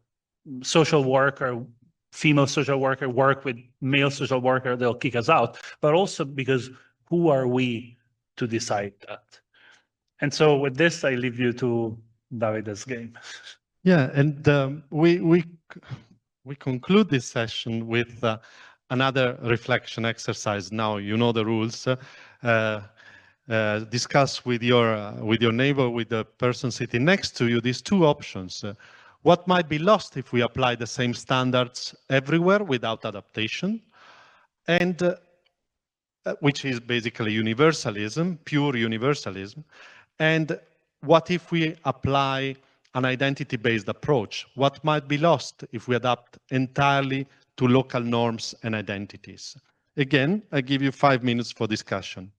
social worker, female social worker work with male social worker, they'll kick us out, but also because who are we to decide that. And so with this, I leave you to Davide's game. Yeah, and we conclude this session with another reflection exercise. Now you know the rules. Discuss with your neighbor, with the person sitting next to you, these two options. What might be lost if we apply the same standards everywhere without adaptation? And which is basically universalism, pure universalism. And what if we apply an identity-based approach? What might be lost if we adapt entirely to local norms and identities? Again, I give you 5 minutes for discussion.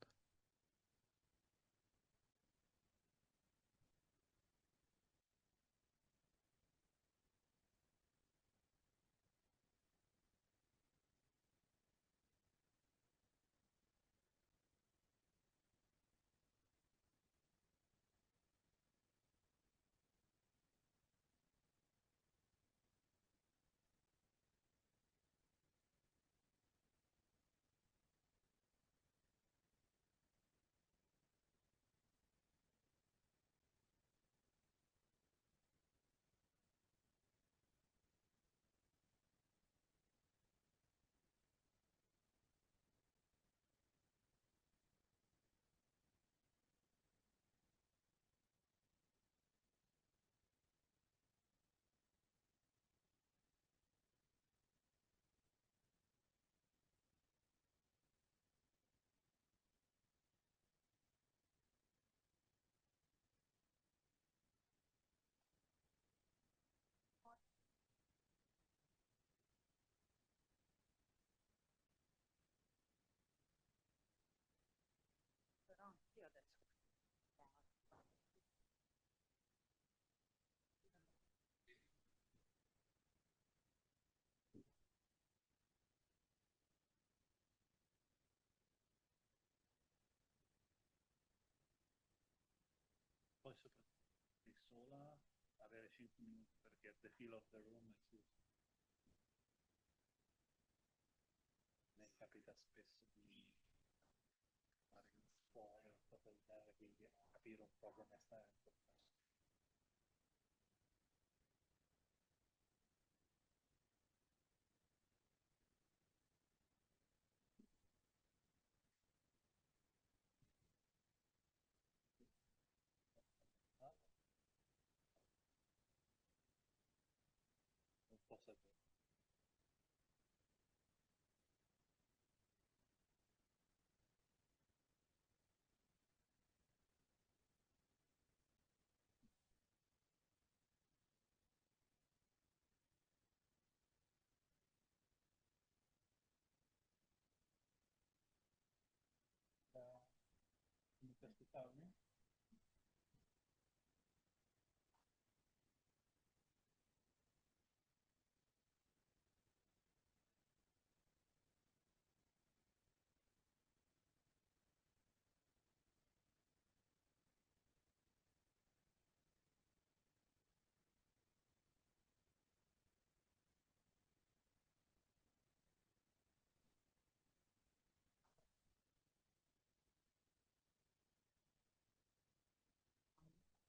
Capita spesso di fare un spoiler, di capire un po' come sta.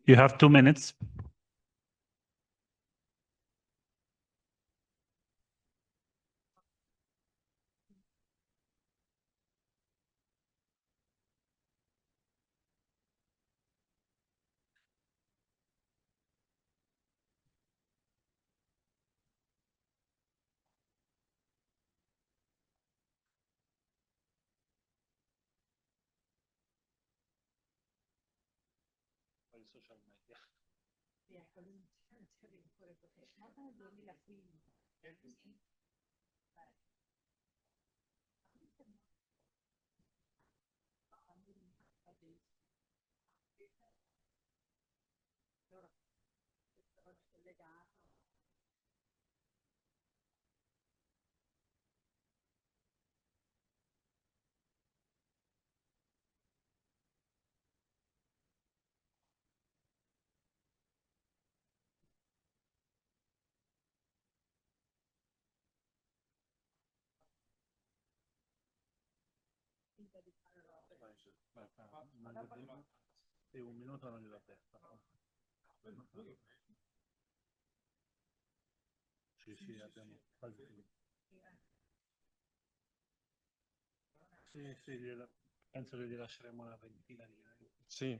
You have 2 minutes. Social media. Penso che gli lasceremo una ventina di minuti. Sì.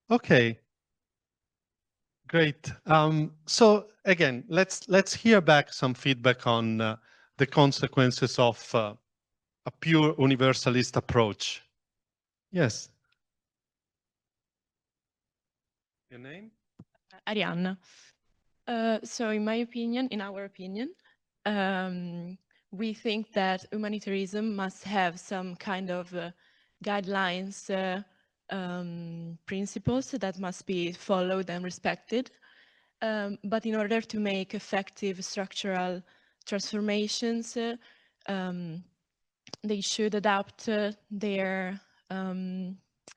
Okay. Great. So again, let's hear back some feedback on the consequences of a pure universalist approach. Yes. Your name? Arianna. So in my opinion, in our opinion, we think that humanitarianism must have some kind of guidelines, principles that must be followed and respected. But in order to make effective structural transformations, they should adapt their, how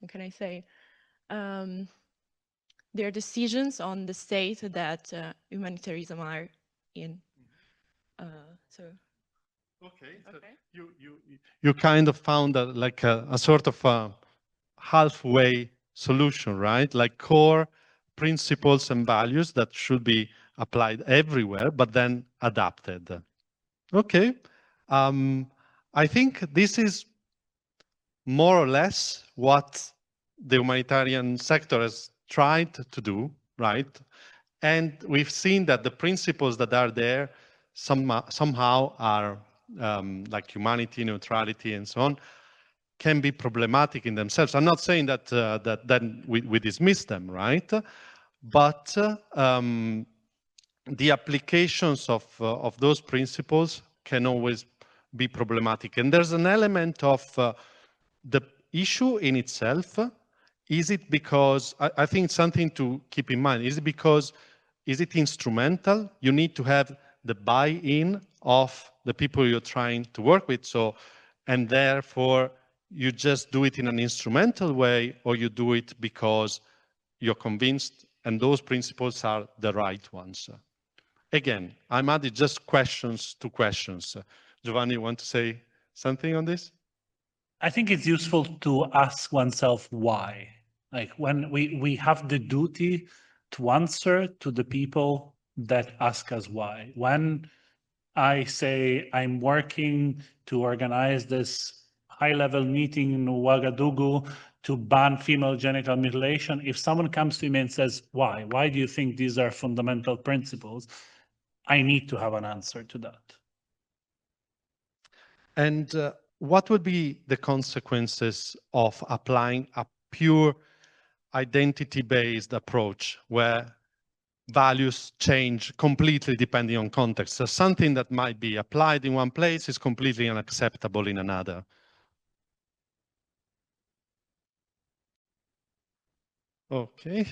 can I say, their decisions on the state that humanitarianism are in. So. Okay. So you kind of found like a sort of a halfway solution, right? Like core principles and values that should be applied everywhere, but then adapted. Okay. I think this is more or less what the humanitarian sector has tried to do, right? And we've seen that the principles that are there somehow are like humanity, neutrality, and so on, can be problematic in themselves. I'm not saying that that then we dismiss them, right? But the applications of those principles can always be problematic. And there's an element of the issue in itself. Is it because, I think it's something to keep in mind, is it because, is it instrumental? You need to have the buy-in of the people you're trying to work with. So, and therefore you just do it in an instrumental way, or you do it because you're convinced and those principles are the right ones. Again, I'm adding just questions to questions. Giovanni, you want to say something on this? I think it's useful to ask oneself why. Like when we have the duty to answer to the people that ask us why. When I say I'm working to organize this high-level meeting in Ouagadougou to ban female genital mutilation, if someone comes to me and says, why? Why do you think these are fundamental principles? I need to have an answer to that. And what would be the consequences of applying a pure identity-based approach where values change completely depending on context? So something that might be applied in one place is completely unacceptable in another. Okay.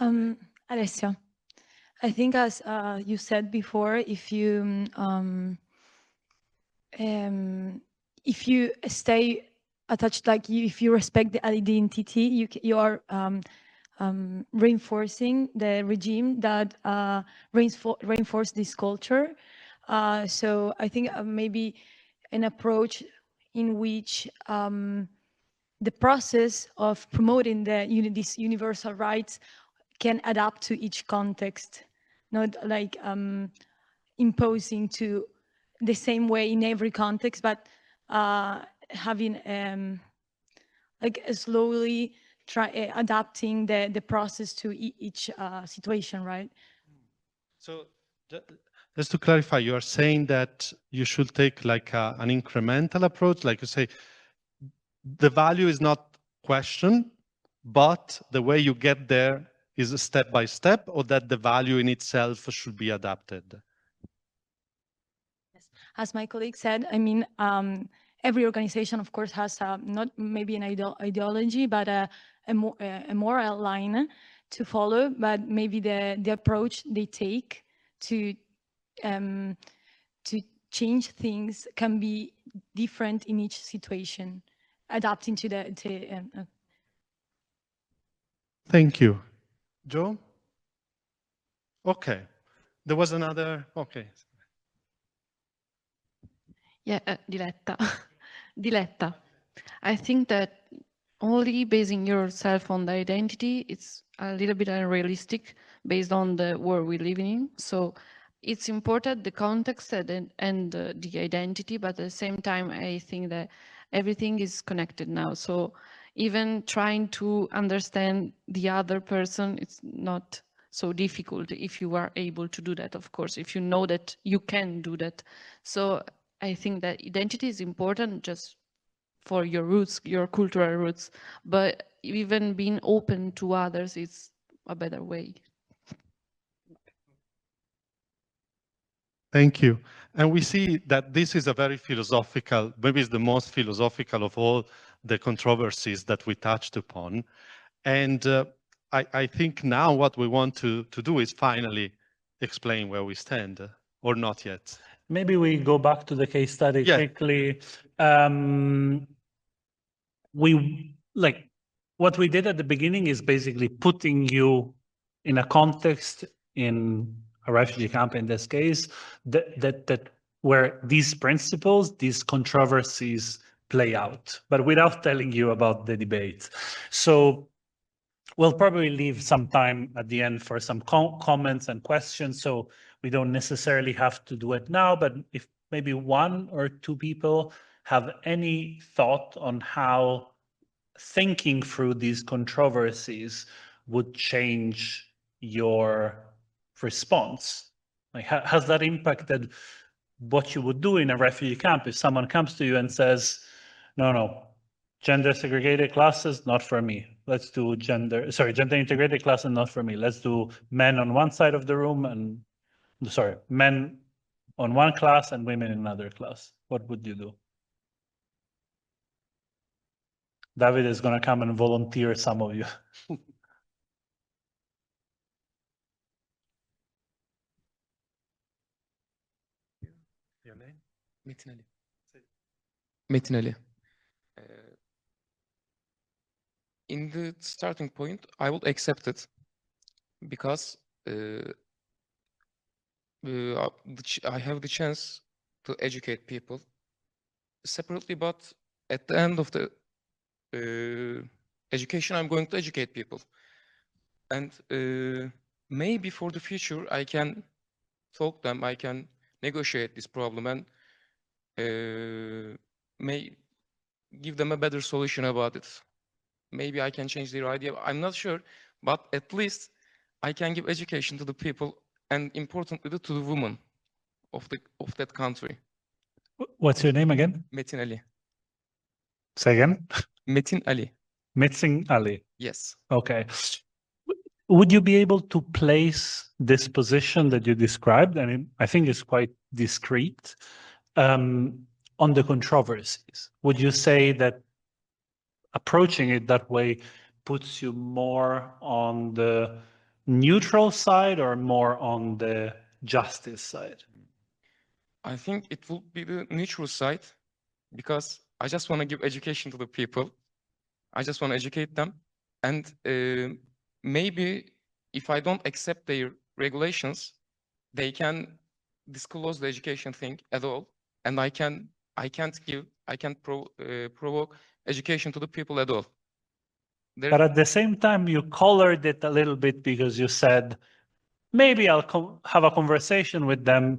Alessia, I think as you said before, if you stay attached, like if you respect the identity, you are reinforcing the regime that reinforce this culture. So I think maybe an approach in which the process of promoting these universal rights can adapt to each context, not like imposing to the same way in every context, but having like slowly adapting the process to each situation, right? So just to clarify, you are saying that you should take like an incremental approach, like you say, the value is not questioned, but the way you get there is a step by step, or that the value in itself should be adapted? Yes. As my colleague said, I mean, every organization, of course, has not maybe an ideology, but a moral line to follow. But maybe the approach they take to change things can be different in each situation, adapting to the. Thank you. Joe? Okay. There was another, okay. Yeah, Diletta. Diletta. I think that only basing yourself on the identity, it's a little bit unrealistic based on the world we live in. So it's important, the context and the identity, but at the same time, I think that everything is connected now. So even trying to understand the other person, it's not so difficult if you are able to do that, of course, if you know that you can do that. So I think that identity is important just for your roots, your cultural roots, but even being open to others is a better way. Thank you. And we see that this is a very philosophical, maybe it's the most philosophical of all the controversies that we touched upon. And I think now what we want to do is finally explain where we stand, or not yet. Maybe we go back to the case study quickly. What we did at the beginning is basically putting you in a context in a refugee camp, in this case, that where these principles, these controversies play out, but without telling you about the debate. So we'll probably leave some time at the end for some comments and questions. So we don't necessarily have to do it now, but if maybe one or two people have any thought on how thinking through these controversies would change your response. Like, has that impacted what you would do in a refugee camp if someone comes to you and says, no, gender segregated classes, not for me. Let's do gender integrated classes, not for me. Let's do men on one side of the room and, men on one class and women in another class. What would you do? Davide is going to come and volunteer some of you. Your name? Metin Ali. Metin Ali. In the starting point, I will accept it because I have the chance to educate people separately, but at the end of the education, I'm going to educate people. And maybe for the future, I can talk them, I can negotiate this problem and may give them a better solution about it. Maybe I can change their idea. I'm not sure, but at least I can give education to the people and importantly to the women of that country. What's your name again? Metin Ali. Say again? Metin Ali. Metin Ali. Yes. Okay. Would you be able to place this position that you described, and I think it's quite discreet, on the controversies? Would you say that approaching it that way puts you more on the neutral side or more on the justice side? I think it will be the neutral side because I just want to give education to the people. I just want to educate them. And maybe if I don't accept their regulations, they can disclose the education thing at all. And I can't provoke education to the people at all. But at the same time, you colored it a little bit because you said, maybe I'll have a conversation with them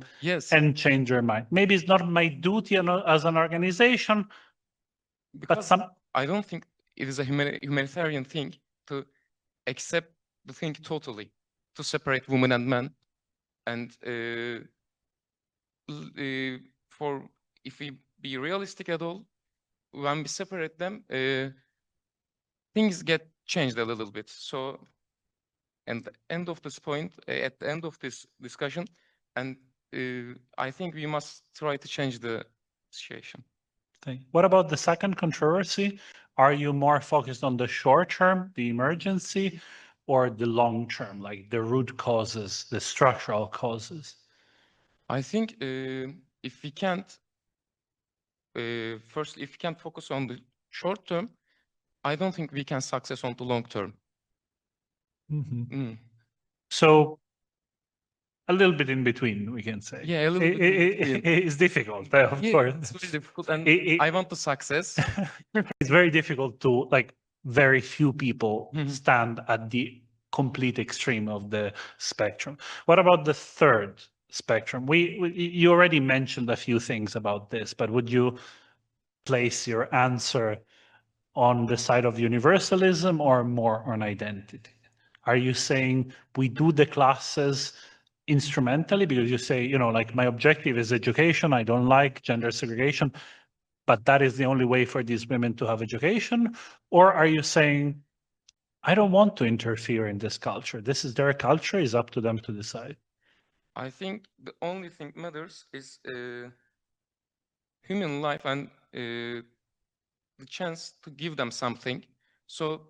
and change your mind. Maybe it's not my duty as an organization, because I don't think it is a humanitarian thing to accept the thing totally, to separate women and men. And if we be realistic at all, when we separate them, things get changed a little bit. So, at the end of this point, at the end of this discussion, and I think we must try to change the situation. What about the second controversy? Are you more focused on the short term, the emergency, or the long term, like the root causes, the structural causes? I think if we can't, first, if we can't focus on the short term, I don't think we can success on the long term. So a little bit in between, we can say. Yeah, a little bit in between. It's difficult, of course. It's very difficult, and I want the success. It's very difficult to, like, very few people stand at the complete extreme of the spectrum. What about the third spectrum? You already mentioned a few things about this, but would you place your answer on the side of universalism or more on identity? Are you saying we do the classes instrumentally because you say, you know, like, my objective is education, I don't like gender segregation, but that is the only way for these women to have education? Or are you saying, I don't want to interfere in this culture, this is their culture, it's up to them to decide? I think the only thing matters is human life and the chance to give them something. So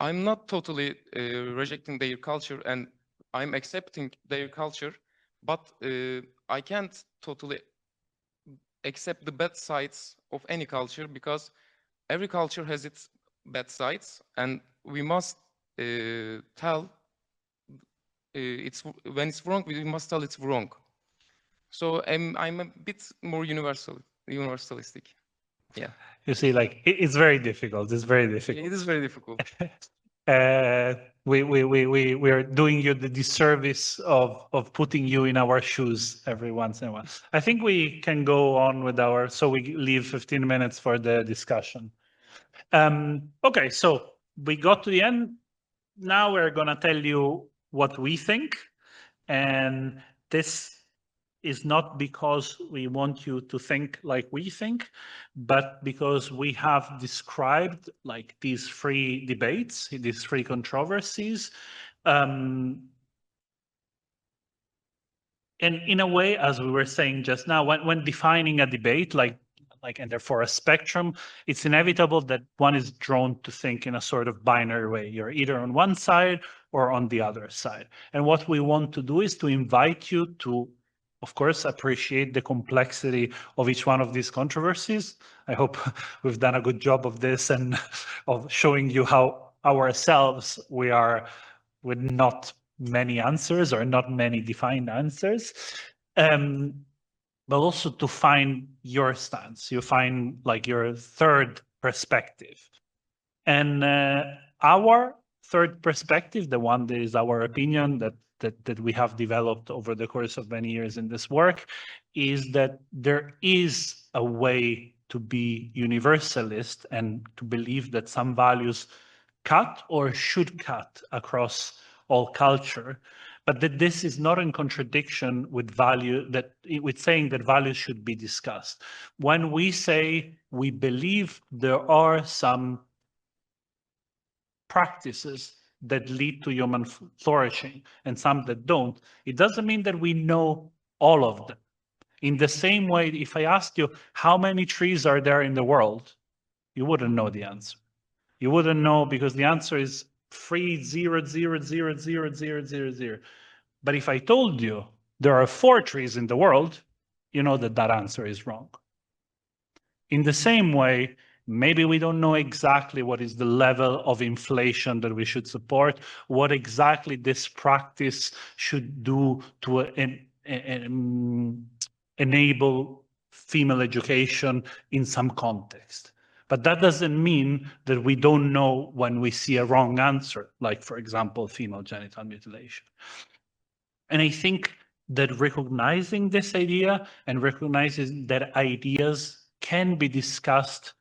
I'm not totally rejecting their culture, and I'm accepting their culture, but I can't totally accept the bad sides of any culture, because every culture has its bad sides, and we must tell it's when it's wrong, we must tell it's wrong. So I'm a bit more universalistic. Yeah. You see, like, it's very difficult. It's very difficult. It is very difficult. We are doing you the disservice of putting you in our shoes every once in a while. I think we can go on with so we leave 15 minutes for the discussion. Okay, so we got to the end. Now we're gonna tell you what we think, and this is not because we want you to think like we think, but because we have described, like, these three debates, these three controversies. And in a way, as we were saying just now, when defining a debate, and therefore a spectrum, it's inevitable that one is drawn to think in a sort of binary way. You're either on one side or on the other side. And what we want to do is to invite you to, of course, appreciate the complexity of each one of these controversies. I hope we've done a good job of this and of showing you how ourselves we are with not many answers or not many defined answers. But also to find your stance, you find, like, your third perspective. And our third perspective, the one that is our opinion that we have developed over the course of many years in this work, is that there is a way to be universalist and to believe that some values cut or should cut across all culture, but that this is not in contradiction with with saying that values should be discussed. When we say we believe there are some practices that lead to human flourishing and some that don't, it doesn't mean that we know all of them. In the same way, if I asked you how many trees are there in the world, you wouldn't know the answer. You wouldn't know, because the answer is 3,000,000,000. But if I told you there are 4 trees in the world, you know that that answer is wrong. In the same way, maybe we don't know exactly what is the level of inflation that we should support, what exactly this practice should do to enable female education in some context. But that doesn't mean that we don't know when we see a wrong answer, like, for example, female genital mutilation. And I think that recognizing this idea and recognizing that ideas can be discussed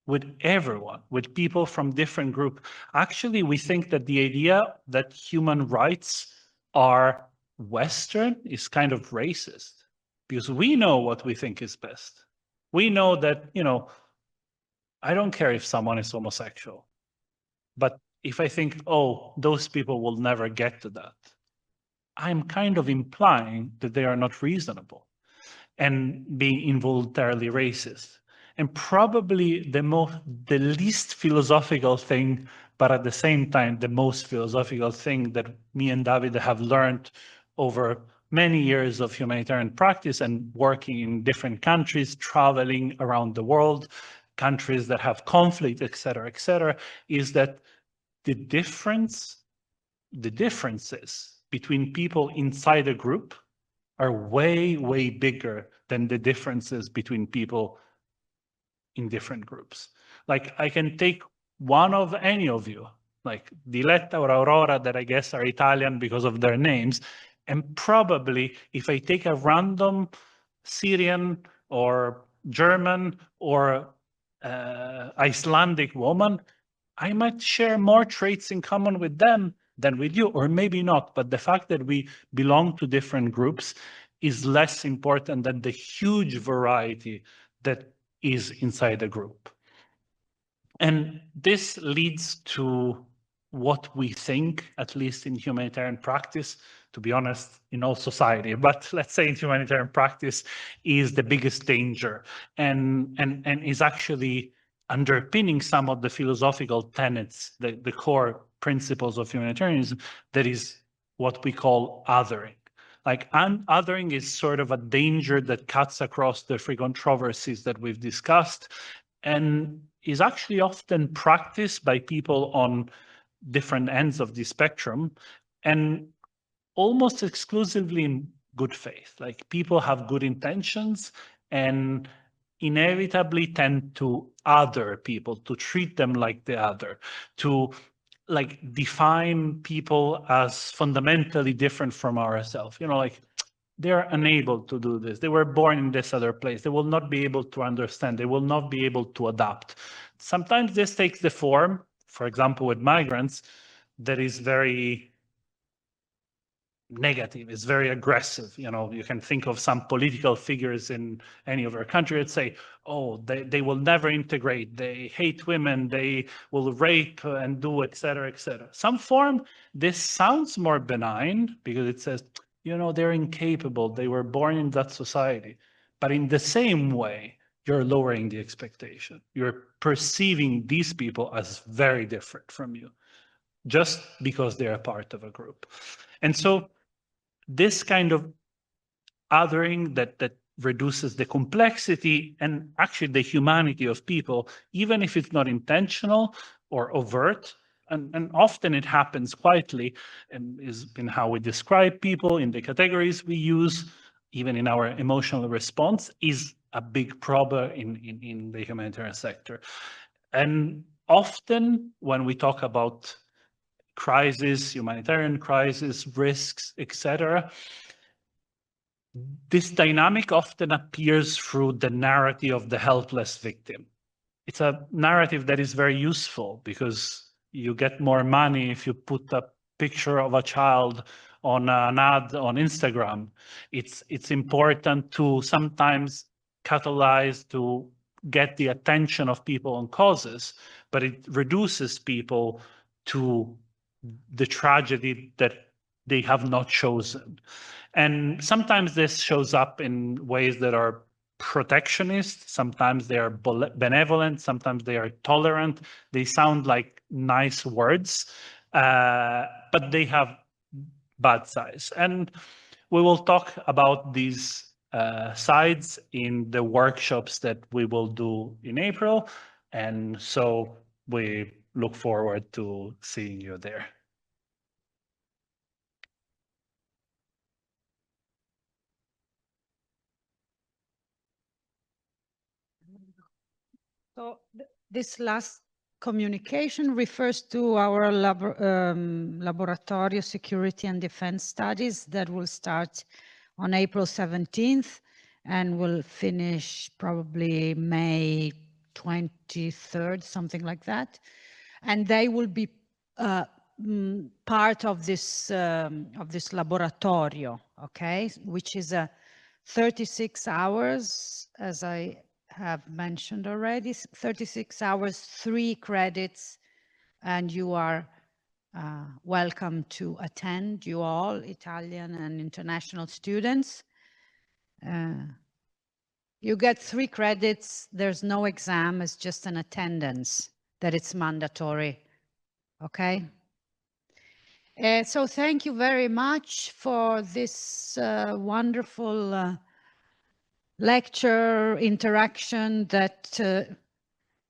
with everyone, with people from different groups. Actually, we think that the idea that human rights are Western is kind of racist, because we know what we think is best. We know that, you know, I don't care if someone is homosexual, but if I think, oh, those people will never get to that, I'm kind of implying that they are not reasonable and being involuntarily racist. And probably the least philosophical thing, but at the same time, the most philosophical thing that me and Davide have learned over many years of humanitarian practice and working in different countries, traveling around the world, countries that have conflict, et cetera, is that the differences between people inside a group are way, way bigger than the differences between people in different groups. Like I can take one of any of you, like Diletta or Aurora, that I guess are Italian because of their names, and probably if I take a random Syrian or German or Icelandic woman, I might share more traits in common with them than with you, or maybe not. But the fact that we belong to different groups is less important than the huge variety that is inside a group. And this leads to what we think, at least in humanitarian practice, to be honest, in all society, but let's say in humanitarian practice, is the biggest danger and is actually underpinning some of the philosophical tenets, the core principles of humanitarianism, that is what we call othering. Like othering is sort of a danger that cuts across the three controversies that we've discussed and is actually often practiced by people on different ends of the spectrum and almost exclusively in good faith. Like people have good intentions and inevitably tend to other people, to treat them like the other, to like define people as fundamentally different from ourselves. You know, like they're unable to do this. They were born in this other place. They will not be able to understand. They will not be able to adapt. Sometimes this takes the form, for example, with migrants, that is very negative, it's very aggressive. You know, you can think of some political figures in any of our country that say, oh, they will never integrate, they hate women, they will rape and do, et cetera, et cetera. Some form, this sounds more benign because it says, you know, they're incapable, they were born in that society. But in the same way, you're lowering the expectation. You're perceiving these people as very different from you, just because they're a part of a group. And so this kind of othering that reduces the complexity and actually the humanity of people, even if it's not intentional or overt, and often it happens quietly, and is in how we describe people, in the categories we use, even in our emotional response, is a big problem in the humanitarian sector. And often when we talk about crisis, humanitarian crisis, risks, etc., this dynamic often appears through the narrative of the helpless victim. It's a narrative that is very useful because you get more money if you put a picture of a child on an ad on Instagram. It's important to sometimes catalyze to get the attention of people on causes, but it reduces people to the tragedy that they have not chosen. And sometimes this shows up in ways that are protectionist, sometimes they are benevolent, sometimes they are tolerant. They sound like nice words, but they have bad sides. And we will talk about these sides in the workshops that we will do in April. And so we look forward to seeing you there. So this last communication refers to our Laboratorio Security and Defense Studies that will start on April 17th and will finish probably May 23rd, something like that. And they will be part of this laboratorio, okay, which is a 36 hours, as I have mentioned already, 36 hours, 3 credits, and you are welcome to attend, you all, Italian and international students. You get 3 credits. There's no exam. It's just an attendance that it's mandatory. Okay? So thank you very much for this wonderful lecture interaction that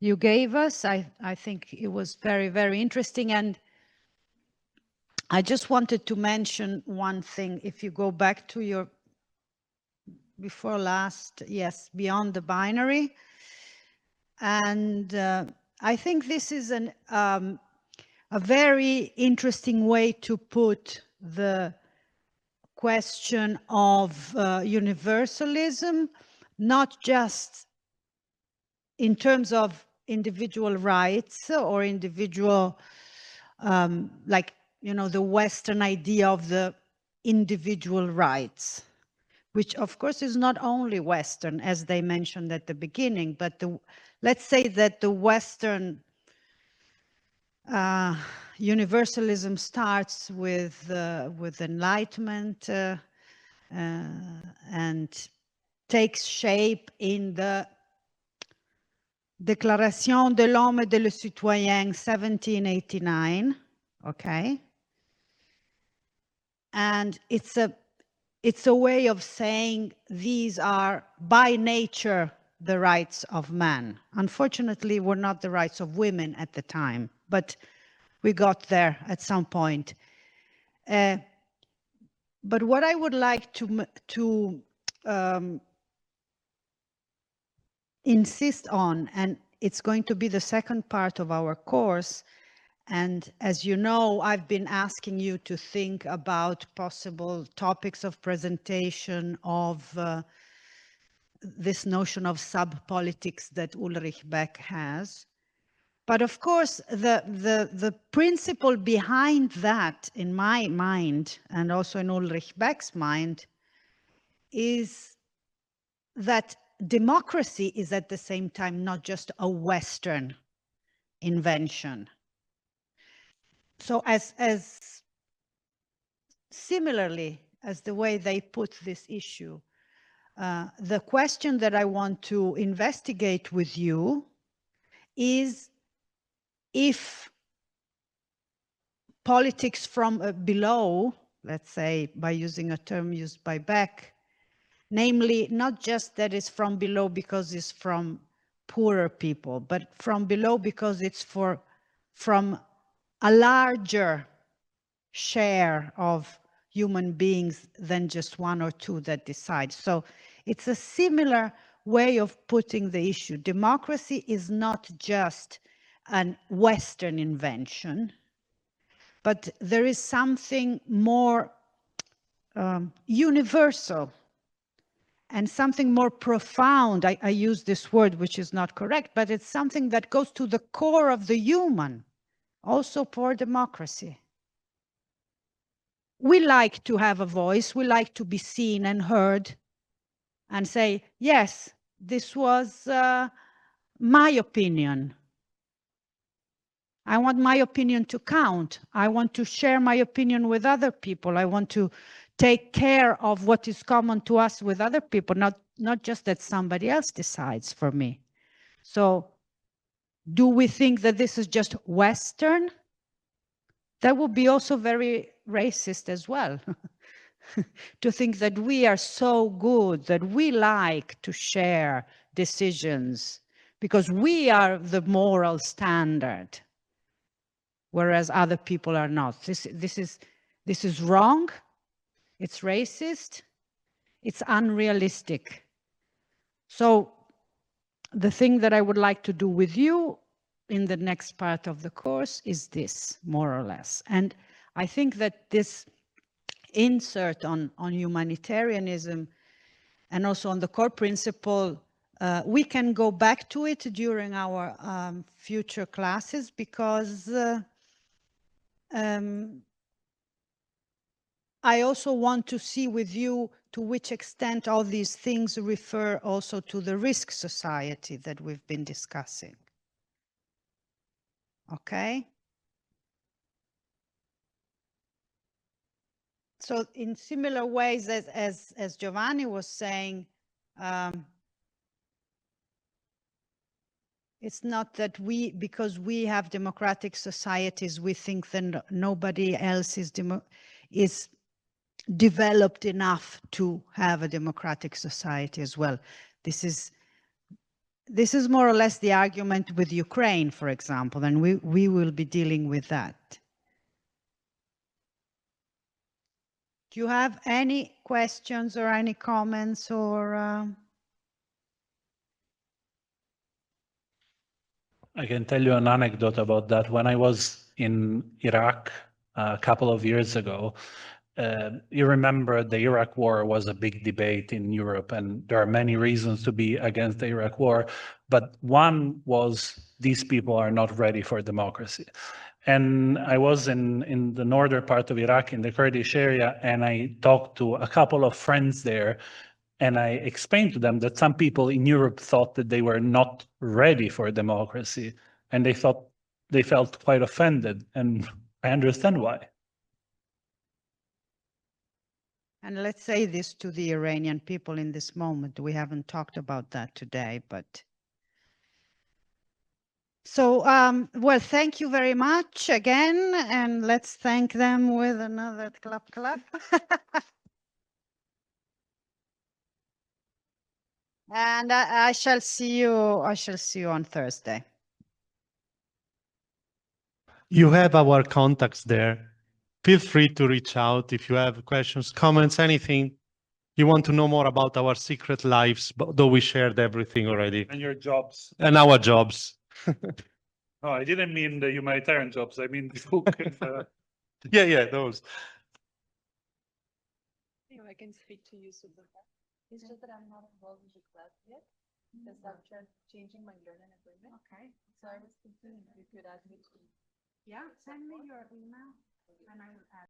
you gave us. I think it was very, very interesting. And I just wanted to mention one thing. If you go back to your before last, yes, beyond the binary. And I think this is a very interesting way to put the question of universalism, not just in terms of individual rights or individual, like, you know, the Western idea of the individual rights, which of course is not only Western, as they mentioned at the beginning, but let's say that the Western universalism starts with Enlightenment and takes shape in the Déclaration de l'homme et de le citoyen, 1789, okay? And it's a way of saying these are by nature the rights of man. Unfortunately, were not the rights of women at the time, but we got there at some point. But what I would like to insist on, and it's going to be the second part of our course, and as you know, I've been asking you to think about possible topics of presentation of this notion of sub-politics that Ulrich Beck has. But of course, the principle behind that, in my mind, and also in Ulrich Beck's mind, is that democracy is at the same time not just a Western invention. So as similarly as the way they put this issue, the question that I want to investigate with you is if politics from below, let's say by using a term used by Beck, namely not just that it's from below because it's from poorer people, but from below because it's from a larger share of human beings than just 1 or 2 that decide. So it's a similar way of putting the issue. Democracy is not just an Western invention, but there is something more universal and something more profound. I use this word, which is not correct, but it's something that goes to the core of the human, also for democracy. We like to have a voice, we like to be seen and heard and say, yes, this was my opinion. I want my opinion to count. I want to share my opinion with other people. I want to take care of what is common to us with other people, not just that somebody else decides for me. So do we think that this is just Western? That would be also very racist as well. To think that we are so good, that we like to share decisions because we are the moral standard, whereas other people are not. This is wrong. It's racist. It's unrealistic. So the thing that I would like to do with you in the next part of the course is this, more or less. And I think that this insert on humanitarianism and also on the core principle, we can go back to it during our future classes because I also want to see with you to which extent all these things refer also to the risk society that we've been discussing. Okay? So in similar ways as Giovanni was saying, It's not that because we have democratic societies, we think that nobody else is developed enough to have a democratic society as well. This is more or less the argument with Ukraine, for example, and we will be dealing with that. Do you have any questions or any comments or? I can tell you an anecdote about that. When I was in Iraq a couple of years ago, you remember the Iraq war was a big debate in Europe, and there are many reasons to be against the Iraq war, but one was these people are not ready for democracy. And I was in the northern part of Iraq, in the Kurdish area, and I talked to a couple of friends there, and I explained to them that some people in Europe thought that they were not ready for democracy, and they felt quite offended, and I understand why. And let's say this to the Iranian people in this moment. We haven't talked about that today, but. So, well, thank you very much again, and let's thank them with another clap, clap. And I shall see you on Thursday. You have our contacts there. Feel free to reach out if you have questions, comments, anything. You want to know more about our secret lives, though we shared everything already. And your jobs. And our jobs. No, I didn't mean the humanitarian jobs. I mean the book. Yeah, those. I can speak to you super fast. It's just that I'm not involved in the class yet because I'm changing my learning agreement. Okay. So I was thinking if you could add me to. Yeah, send me your email and I will add.